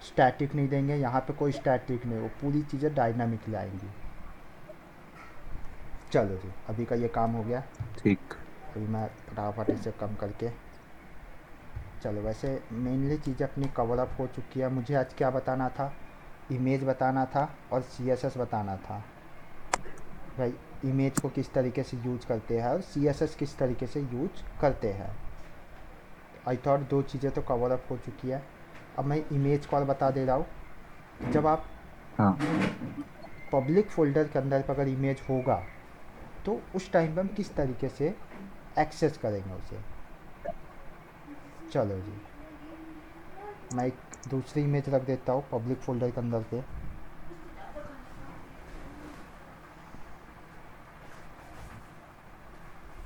स्टैटिक नहीं देंगे, यहाँ पे कोई स्टैटिक नहीं, वो पूरी चीज़ें डायनामिक आएंगी। चलो जी, अभी का ये काम हो गया। ठीक। अभी मैं फटाफट इसे कम करके, चलो वैसे मेनली चीज़ें अपनी कवर अप हो चुकी है। मुझे आज क्या बताना था, इमेज बताना था और CSS बताना था भाई। इमेज को किस तरीके से यूज करते हैं और CSS किस तरीके से यूज करते हैं। आई थॉट दो चीज़ें तो कवर अप हो चुकी है। अब मैं इमेज को और बता दे रहा हूँ। जब आप हाँ पब्लिक फोल्डर के अंदर पर अगर इमेज होगा तो उस टाइम पर हम किस तरीके से एक्सेस करेंगे उसे। चलो जी, मैं एक दूसरी इमेज रख देता हूँ पब्लिक फोल्डर के अंदर पे।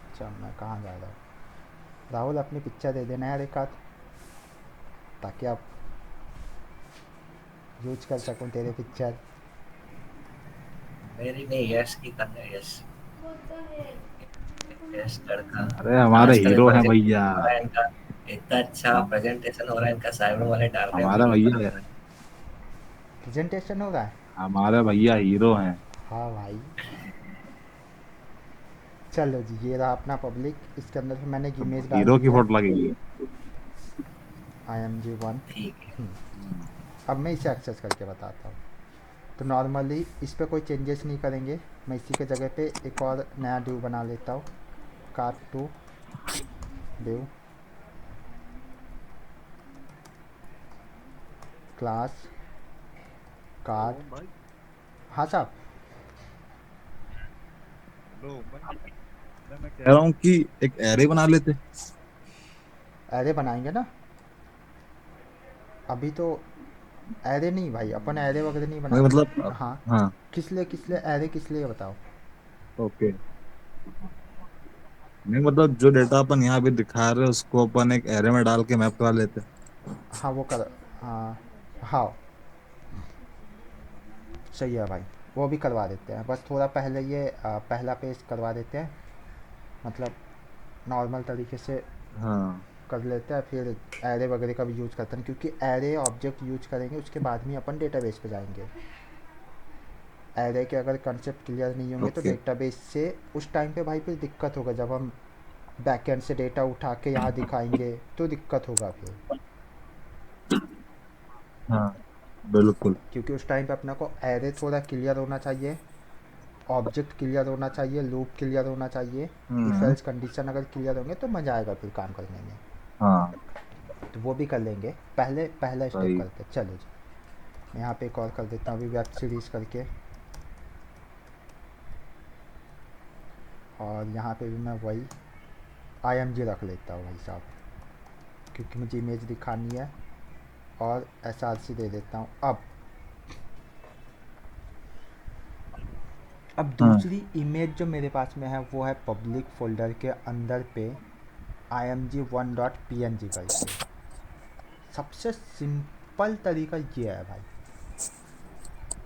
अच्छा मैं कहाँ जा रहा हूँ, राहुल अपनी पिक्चर दे देना यार एक आध, ताकि आप यूज कर सकूँ तेरे पिक्चर। मेरी नहीं, यश की करना है। यश, यश लड़का। अरे हमारे आज का जो हीरो हैं प्रोजेक्ट भैया। हो रहा है इनका, इतना अच्छा हम प्रेजेंटेशन हो रहा है इनका, साइबर वाले डाल रहे हैं हमारे वीडियो भैया बना हैं, रहे हैं। प्रेजेंटेशन हो रहा है। हमारे भैया हीरो हैं। हाँ भाई, चलो जी, ये रहा अपना पब्लिक। इसके अंदर से मैंने एक इमेज डाल हीरो दी की है, फोटो लगेगी। IMG1। ठीक है। अब मैं इसे एक्सेस करके बताता हूँ। तो नॉर्मली इस पर कोई चेंजेस नहीं करेंगे। मैं इसी के जगह पे एक और नया ड्यू बना लेता हूँ, card to due class card. भाई हाँ साहब, हेलो भाई, मैं कह रहा हूँ कि एक एरे बना लेते। एरे बनाएंगे ना। अभी तो एरे नहीं भाई, अपन एरे वगैरह नहीं नहीं बनाएंगे। मतलब हाँ, हाँ किस लिए एरे, किस लिए बताओ। ओके। नहीं मतलब जो डेटा अपन यहाँ भी दिखा रहे हैं उसको अपन एक एरे में डाल के मैप करा लेते। हाँ वो कर, हाँ हाँ सही है भाई, वो भी करवा देते हैं। बस थोड़ा पहले ये पहला पेज करवा देते हैं, मतलब नॉर्मल तरीके से हाँ कर लेते हैं। फिर एरे वगैरह का भी यूज़ करते हैं, क्योंकि एरे ऑब्जेक्ट यूज करेंगे उसके बाद में अपन डेटाबेस पे जाएंगे। एरे के अगर कंसेप्ट क्लियर नहीं होंगे तो ओके। डेटाबेस से उस टाइम पे भाई फिर दिक्कत होगा। जब हम बैकएंड से डेटा उठा के यहाँ दिखाएंगे तो दिक्कत होगा फिर, हाँ बिल्कुल। क्योंकि उस टाइम पे अपना को एरे थोड़ा क्लियर होना चाहिए, ऑब्जेक्ट क्लियर होना चाहिए, लूप क्लियर होना चाहिए। If hmm. एल्स कंडीशन अगर क्लियर होंगे तो मज़ा आएगा फिर काम करने में। हाँ तो वो भी कर लेंगे, पहले पहला स्टेप सही। करते हैं। चलो जी, मैं यहाँ पे एक और कर देता हूँ अभी वेब सीरीज़ करके। और यहाँ पे भी मैं वही IMG रख लेता हूँ भाई साहब, क्योंकि मुझे इमेज दिखानी है, और SRC दे देता हूँ। अब दूसरी इमेज जो मेरे पास में है वो है पब्लिक फोल्डर के अंदर पे img1.png करके। सबसे सिंपल तरीका ये है भाई,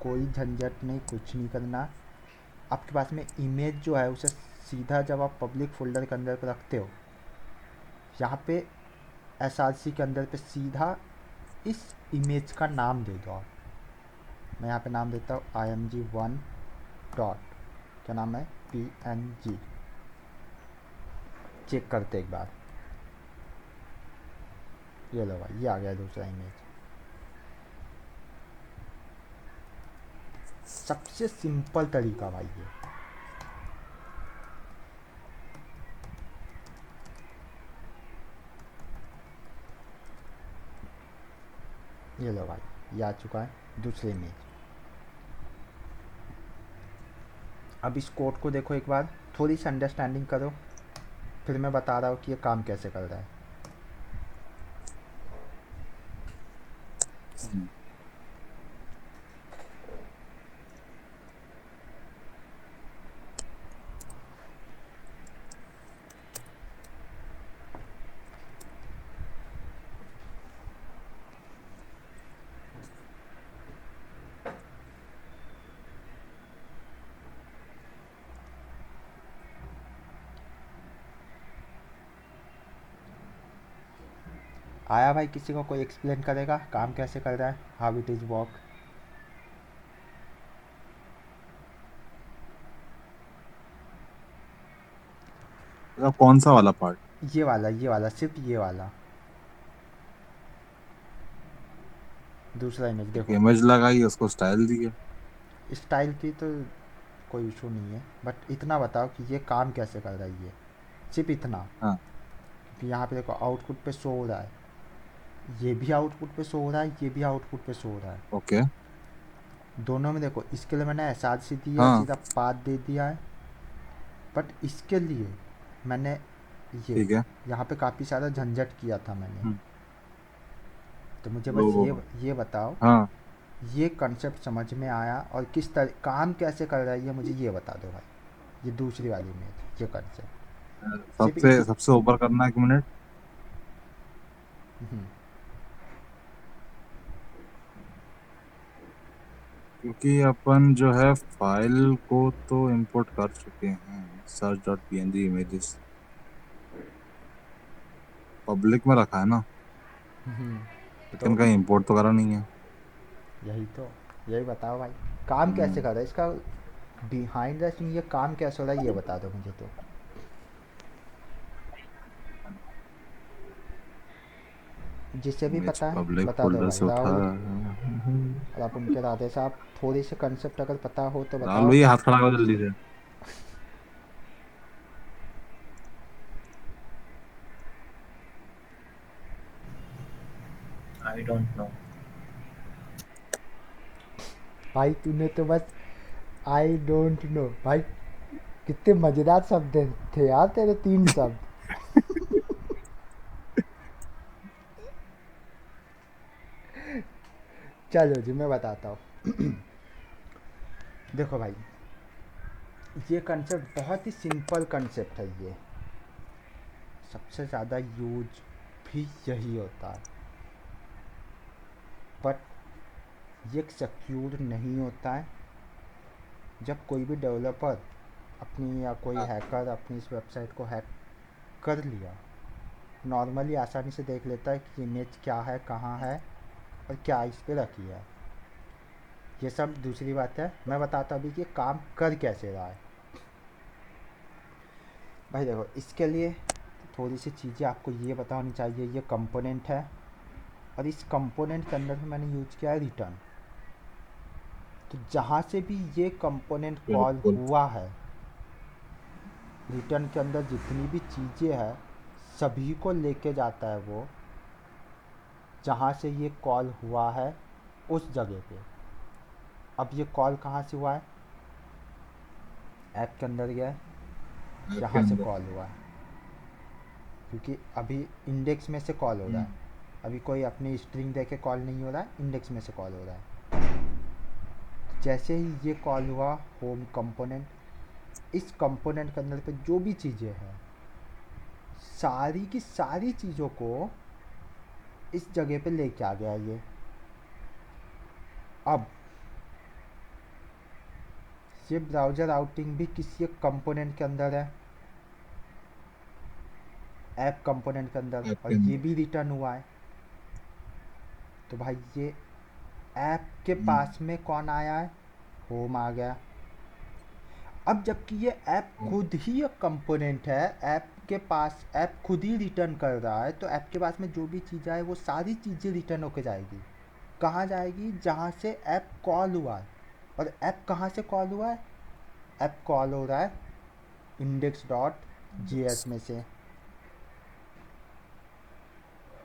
कोई झंझट नहीं, कुछ नहीं करना। आपके पास में इमेज जो है उसे सीधा जब आप पब्लिक फोल्डर के अंदर पे रखते हो, यहाँ पे SRC के अंदर पे सीधा इस इमेज का नाम दे दो आप। मैं यहाँ पे नाम देता हूँ img1 डॉट, क्या नाम है, png। चेक करते एक बार, ये लो भाई, ये आ गया दूसरा इमेज। सबसे सिंपल तरीका भाई ये लो भाई, ये आ चुका है दूसरी इमेज। अब इस कोड को देखो एक बार, थोड़ी सी अंडरस्टैंडिंग करो, फिर मैं बता रहा हूँ कि ये काम कैसे कर रहा है। आया भाई, किसी को कोई एक्सप्लेन करेगा काम कैसे कर रहा है, हाउ इट इज़ वर्क? कौन सा वाला पार्ट? ये वाला, सिर्फ ये वाला दूसरा इमेज एक देखो। इमेज लगाई, उसको स्टाइल दिया। स्टाइल की तो कोई इशू नहीं है, बट इतना बताओ कि ये काम कैसे कर रहा है, ये सिर्फ इतना। हाँ कि यहाँ पे देखो आउटपुट पे शो हो रहा है, ये भी आउटपुट पे शो हो रहा है, ये भी आउटपुट पे शो हो रहा है, ओके। दोनों में देखो। इसके लिए मैंने SRC दी है, हाँ सीधा पाथ दे दिया है, बट इसके लिए मैंने ये ठीक है। यहाँ पे काफ़ी सारा झंझट किया था मैंने। हम्म, तो मुझे बस तो ये बताओ, हाँ, ये कॉन्सेप्ट समझ में आया और किस तरह काम कैसे कर रहा है, ये मुझे ये बता दो भाई। ये दूसरी वाली में ये कॉन्सेप्ट सिर्फ सबसे सबसे ऊपर करना, 1 मिनट। हम्म, क्योंकि अपन जो है फाइल को तो इंपोर्ट कर चुके हैं, search.png images पब्लिक में रखा है ना, लेकिन तो कहीं इंपोर्ट तो करा नहीं है। यही बताओ भाई, काम कैसे हम्म, कर रहा है, इसका बिहाइंड द सीन ये काम कैसे हो रहा है, ये बता दो मुझे। तो जिसे भी इमेज पता है पब्लिक बता दो फोल्डर भाई। से उठा। राहुल और आप उनके राधे साहब, थोड़ी से कंसेप्ट अगर पता हो तो राहुल बताओ। भैया हाथ खड़ा करो जल्दी से। I don't know. भाई तूने तो बस आई डोंट नो भाई, कितने मज़ेदार शब्द थे यार तेरे, 3 शब्द। चलो जी मैं बताता हूँ। देखो भाई, ये कंसेप्ट बहुत ही सिंपल कंसेप्ट है, ये सबसे ज़्यादा यूज भी यही होता है, बट ये सिक्योर नहीं होता है। जब कोई भी डेवलपर अपनी या कोई हैकर अपनी इस वेबसाइट को हैक कर लिया, नॉर्मली आसानी से देख लेता है कि इमेज क्या है, कहाँ है और क्या इस पर रखी है। ये सब दूसरी बात है, मैं बताता हूँ अभी कि काम कर कैसे रहा है। भाई देखो, इसके लिए थोड़ी सी चीज़ें आपको ये पता होनी चाहिए। ये कंपोनेंट है और इस कंपोनेंट के अंदर में मैंने यूज किया है रिटर्न। तो जहाँ से भी ये कंपोनेंट कॉल बिल्कुल। हुआ है, रिटर्न के अंदर जितनी भी चीज़ें हैं सभी को लेके जाता है वो, जहाँ से ये कॉल हुआ है उस जगह पे। अब ये कॉल कहाँ से हुआ है, ऐप के अंदर गया है, के जहाँ से अंदर। कॉल हुआ है, क्योंकि अभी इंडेक्स में से कॉल हो रहा है, अभी कोई अपनी स्ट्रिंग दे के कॉल नहीं हो रहा है, इंडेक्स में से कॉल हो रहा है। जैसे ही ये कॉल हुआ होम कंपोनेंट, इस कंपोनेंट के अंदर पे जो भी चीज़ें हैं सारी की सारी चीज़ों को इस जगह पे लेके आ गया ये। अब ये ब्राउज़र आउटिंग भी किसी एक कंपोनेंट के अंदर है, ऐप कंपोनेंट के अंदर, ऐप और के ये अंदर। भी रिटर्न हुआ है। तो भाई ये ऐप के हम्म, पास में कौन आया है, होम आ गया। अब जबकि ये ऐप खुद ही एक कंपोनेंट है, ऐप के पास ऐप खुद ही रिटर्न कर रहा है, तो ऐप के पास में जो भी चीज़ आए वो सारी चीज़ें रिटर्न होके जाएगी। कहाँ जाएगी, जहाँ से ऐप कॉल हुआ है। और ऐप कहाँ से कॉल हुआ है, ऐप कॉल हो रहा है index.js में से।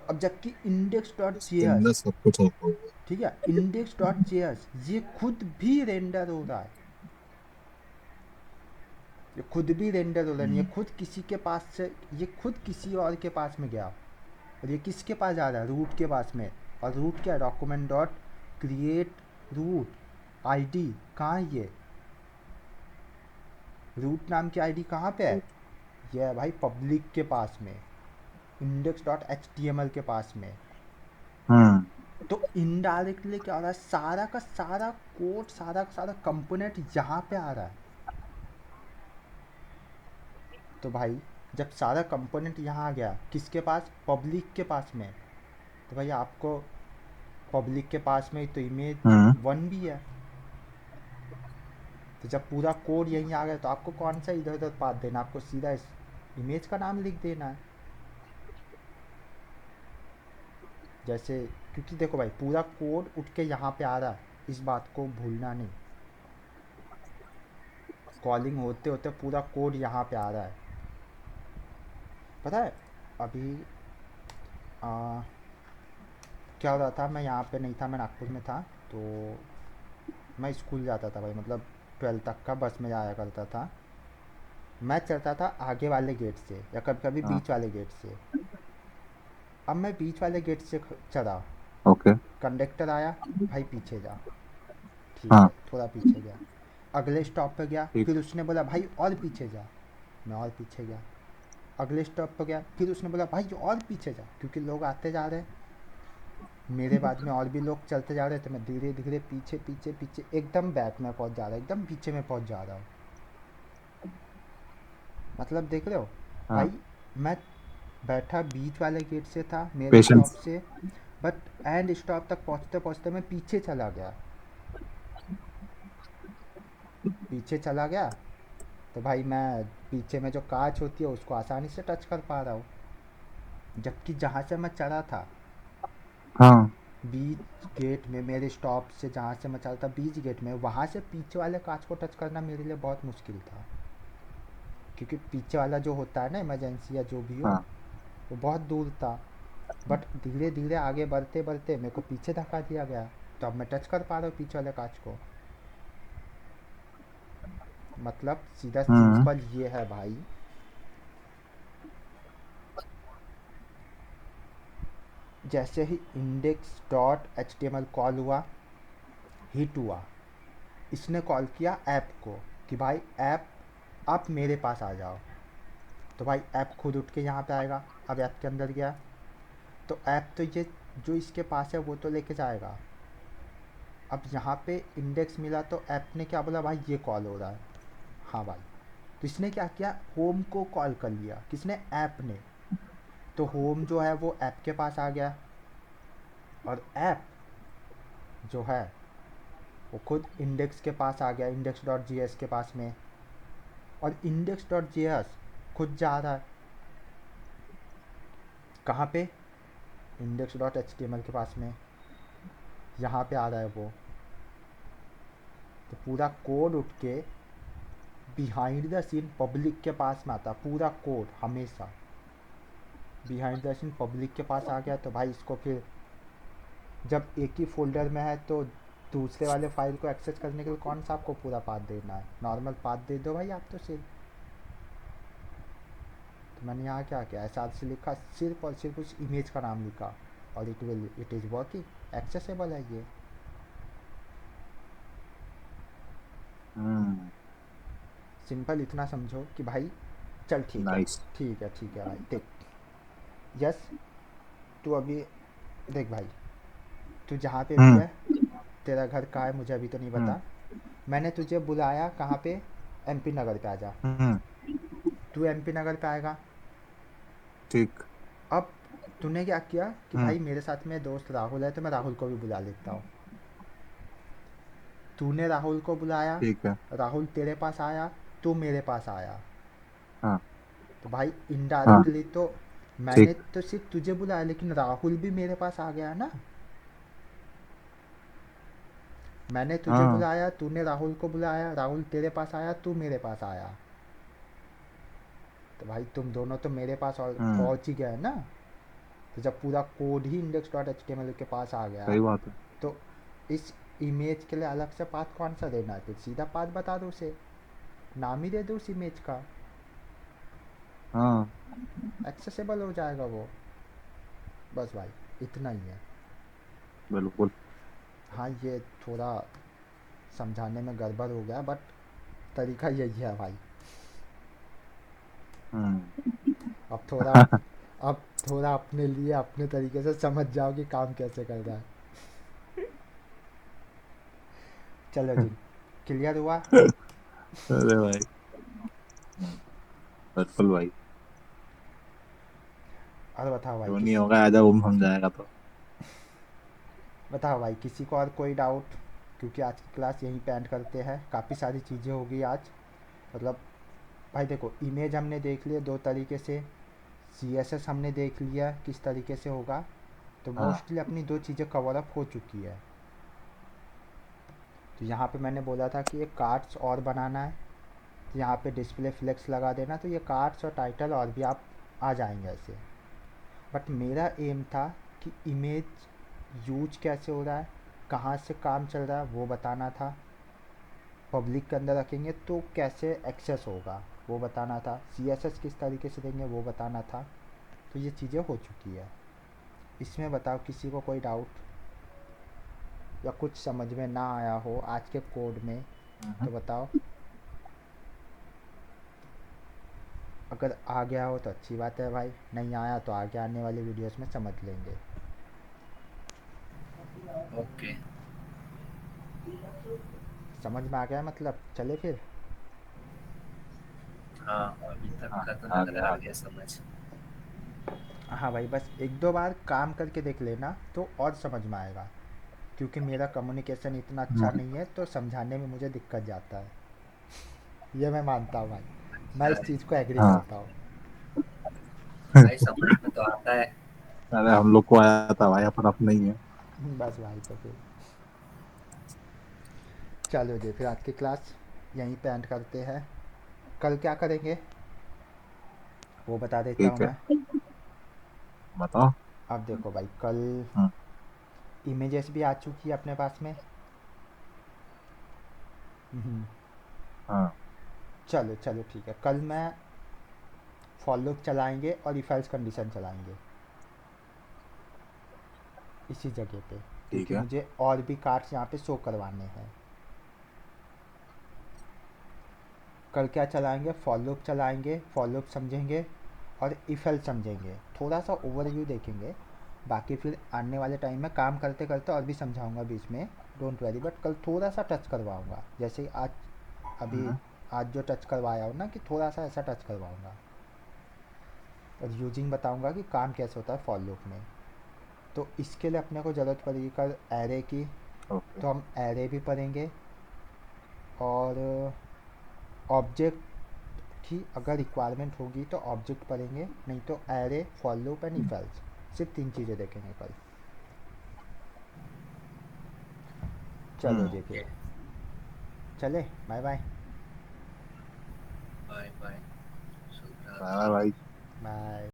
अब जबकि इसके अंदर index.js, सब कुछ रखा हुआ है। ठीक है, index.js ये खुद भी रेंडर हो रहा है, ये खुद भी रेंडर हो रहा है, ये खुद किसी के पास से, ये खुद किसी और के पास में गया, और ये किसके पास जा रहा है, रूट के पास में। और रूट क्या है, document dot create root ID, कहाँ है ये रूट नाम की आईडी, कहाँ पे है, ये है भाई पब्लिक के पास में, index.html के पास में। तो इनडायरेक्टली क्या हो रहा है, सारा का सारा कोड, सारा का सारा कंपोनेंट यहाँ पे आ रहा है। तो भाई जब सारा कंपोनेंट यहाँ आ गया, किसके पास, पब्लिक के पास में, तो भाई आपको पब्लिक के पास में तो इमेज 1 भी है। तो जब पूरा कोड यहीं आ गया तो आपको कौन सा इधर उधर पाथ देना, आपको सीधा इस इमेज का नाम लिख देना है। जैसे, क्योंकि देखो भाई पूरा कोड उठ के यहाँ पे आ रहा है, इस बात को भूलना नहीं। कॉलिंग होते होते पूरा कोड यहाँ पे आ रहा है। पता है अभी क्या हो रहा था, मैं यहाँ पे नहीं था, मैं नागपुर में था, तो मैं स्कूल जाता था भाई, मतलब 12th तक का बस में जाया करता था। मैं चलता था आगे वाले गेट से या कभी कभी बीच वाले गेट से। अब मैं बीच वाले गेट से चढ़ा, ओके। कंडक्टर आया, भाई पीछे जा, ठीक हाँ, है, थोड़ा पीछे गया, अगले स्टॉप पे गया, ठीक। फिर उसने बोला भाई और पीछे जा, मैं और पीछे गया, अगले स्टॉप पे गया, फिर उसने बोला भाई और पीछे जा, क्योंकि लोग आते जा रहे हैं, मेरे बाद में और भी लोग चलते जा रहे थे। मैं धीरे धीरे पीछे पीछे पीछे एकदम बैक में पहुंच जा रहा, एकदम पीछे में पहुंच जा रहा हूँ। मतलब देख रहे हो हाँ, भाई, मैं बैठा बीच वाले गेट से था मेरे स्टॉप पेशेंस। से, बट एंड स्टॉप तक पहुंचते पहुंचते मैं पीछे चला गया, पीछे चला गया। तो भाई मैं पीछे में जो कांच होती है उसको आसानी से टच कर पा रहा हूँ, जबकि जहाँ से मैं चला था हाँ, बीच गेट में, मेरे स्टॉप से जहाँ से मैं चला था बीच गेट में, वहाँ से पीछे वाले कांच को टच करना मेरे लिए बहुत मुश्किल था, क्योंकि पीछे वाला जो होता है ना इमरजेंसी या जो भी हो, हाँ, वो बहुत दूर था। बट धीरे धीरे आगे बढ़ते बढ़ते मेरे को पीछे धक्का दिया गया, तो अब मैं टच कर पा रहा हूँ पीछे वाले कांच को। मतलब सीधा सिंपल ये है भाई, जैसे ही index.html कॉल हुआ, हिट हुआ, इसने कॉल किया ऐप को कि भाई ऐप आप मेरे पास आ जाओ। तो भाई ऐप खुद उठ के यहाँ पे आएगा। अब ऐप के अंदर गया तो ऐप तो ये जो इसके पास है वो तो लेके जाएगा। अब यहाँ पे इंडेक्स मिला तो ऐप ने क्या बोला, भाई ये कॉल हो रहा है, हाँ भाई। तो इसने क्या किया, होम को कॉल कर लिया, किसने, ऐप ने। तो होम जो है वो ऐप के पास आ गया, और ऐप जो है वो खुद इंडेक्स के पास आ गया, index.js के पास में। और index.js खुद जा रहा है कहाँ पे, index.html के पास में, यहाँ पे आ रहा है वो। तो पूरा कोड उठ के बिहाइंड द सीन पब्लिक के पास में आता, पूरा कोड हमेशा बिहाइंड द सीन पब्लिक के पास आ गया। तो भाई इसको फिर जब एक ही फोल्डर में है तो दूसरे वाले फाइल को एक्सेस करने के लिए कौन सा आपको पूरा पाथ देना है, नॉर्मल पाथ दे दो भाई आप तो सिर्फ। तो मैंने यहाँ क्या किया, SRC लिखा, सिर्फ और सिर्फ उस इमेज का नाम लिखा, और इट इज़ वर्किंग, एक्सेसिबल है ये। सिंपल इतना समझो कि भाई चल ठीक है, नाइस। ठीक है, ठीक है भाई, देख, यस, तू अभी देख भाई, तू जहाँ पे भी है, तेरा घर कहाँ है मुझे अभी तो नहीं पता, मैंने तुझे बुलाया कहाँ पे, MP नगर पे आ जा, तू MP नगर पे आएगा। ठीक। अब तूने क्या किया कि भाई मेरे साथ में दोस्त राहुल है तो मैं राहुल को भी बुला लेता हूँ, तूने राहुल को बुलाया, ठीक है। राहुल तेरे पास आया, तू मेरे पास आया, हाँ तो भाई हाँ इनडायरेक्टली तो मैंने ठीक। तो सिर्फ तुझे बुलाया, लेकिन राहुल भी मेरे पास आ गया ना। मैंने तुझे हाँ बुलाया, तूने राहुल को बुलाया, राहुल तेरे पास आया, तू मेरे पास आया, तो भाई तुम दोनों तो मेरे पास और पहुंच ही गए ना। तो जब पूरा कोड ही index.html के पास आ गया, सही बात है। तो इस इमेज के लिए अलग से पाथ कौन सा देना है, फिर सीधा पाथ बता दो उसे, नाम ही दे दो उस इमेज का, हाँ एक्सेसिबल हो जाएगा वो। बस भाई इतना ही है। बिल्कुल। हाँ ये थोड़ा समझाने में गड़बड़ हो गया, बट तरीका यही है भाई। अब थोड़ा अब थोड़ा अपने लिए अपने तरीके से समझ जाओ कि काम कैसे करना है। चलो जी, क्लियर हुआ। अरे भाई बिल्कुल भाई, और बताओ भाई जो नहीं किस होगा आजा वो समझाएगा तो। बताओ भाई किसी को और कोई डाउट, क्योंकि आज की क्लास यहीं पे एंड करते हैं, काफ़ी सारी चीज़ें होगी आज। मतलब भाई देखो, इमेज हमने देख लिया दो तरीके से, CSS हमने देख लिया किस तरीके से होगा, तो हाँ मोस्टली अपनी दो चीज़ें कवर अप हो चुकी है। तो यहाँ पे मैंने बोला था कि एक कार्ड्स और बनाना है, तो यहाँ पे डिस्प्ले फ्लेक्स लगा देना, तो ये कार्ड्स और टाइटल और भी आप आ जाएंगे ऐसे। बट मेरा एम था कि इमेज यूज कैसे हो रहा है, कहाँ से काम चल रहा है वो बताना था, पब्लिक के अंदर रखेंगे तो कैसे एक्सेस होगा वो बताना था, CSS किस तरीके से देंगे वो बताना था। तो ये चीज़ें हो चुकी है। इसमें बताओ किसी को कोई डाउट या कुछ समझ में ना आया हो आज के कोड में, तो बताओ। अगर आ गया हो तो अच्छी बात है भाई, नहीं आया तो आगे आने वाली वीडियोस में समझ लेंगे। ओके। समझ में आ गया मतलब, चले फिर। हाँ, अभी तक हाँ का तो आ लग रहा गया आ आ गया गया। समझ। हाँ भाई, बस एक दो बार काम करके देख लेना तो और समझ में आएगा, क्योंकि मेरा कम्युनिकेशन इतना अच्छा नहीं है तो समझाने में मुझे दिक्कत जाता है, ये मैं मानता हूँ भाई, मैं इस चीज़ को एग्री हाँ करता हूँ। भाई समझ में तो आता है। अरे हम लोग को आया था भाई, अपन अपने ही है। बस भाई, तो फिर चलो जी, फिर आज की क्लास यहीं पे एंड करते हैं। कल क्या करेंगे वो बता देता हूँ ठीक है, मैं। बताओ। अब देखो भाई, कल हम्म, इमेजेस भी आ चुकी है अपने पास में। हम्म, हाँ चलो चलो ठीक है, कल मैं फॉर लूप चलाएंगे और इफ एल्स कंडीशन चलाएंगे इसी जगह पे, ठीक क्योंकि है। मुझे और भी कार्ड्स यहाँ पे शो करवाने हैं। कल क्या चलाएंगे, फॉर लूप चलाएंगे, फॉर लूप समझेंगे और इफ एल्स समझेंगे, थोड़ा सा ओवरव्यू देखेंगे। बाकी फिर आने वाले टाइम में काम करते करते और भी समझाऊंगा बीच में, डोंट वरी, बट कल थोड़ा सा टच करवाऊंगा, जैसे आज अभी आज जो टच करवाया हो ना, कि थोड़ा सा ऐसा टच करवाऊंगा और यूजिंग बताऊंगा कि काम कैसे होता है फॉर लूप में। तो इसके लिए अपने को ज़रूरत पड़ेगी कल एरे की, ओके। तो हम एरे भी पढ़ेंगे, और ऑब्जेक्ट की अगर रिक्वायरमेंट होगी तो ऑब्जेक्ट पढ़ेंगे, नहीं तो array, for loop and if else, सिर्फ तीन चीज़ें देखेंगे कल। चलो जी ओके। फिर, चले, बाय बाय। Bye bye. शुभ बाय रात्रि। बाय। बाय।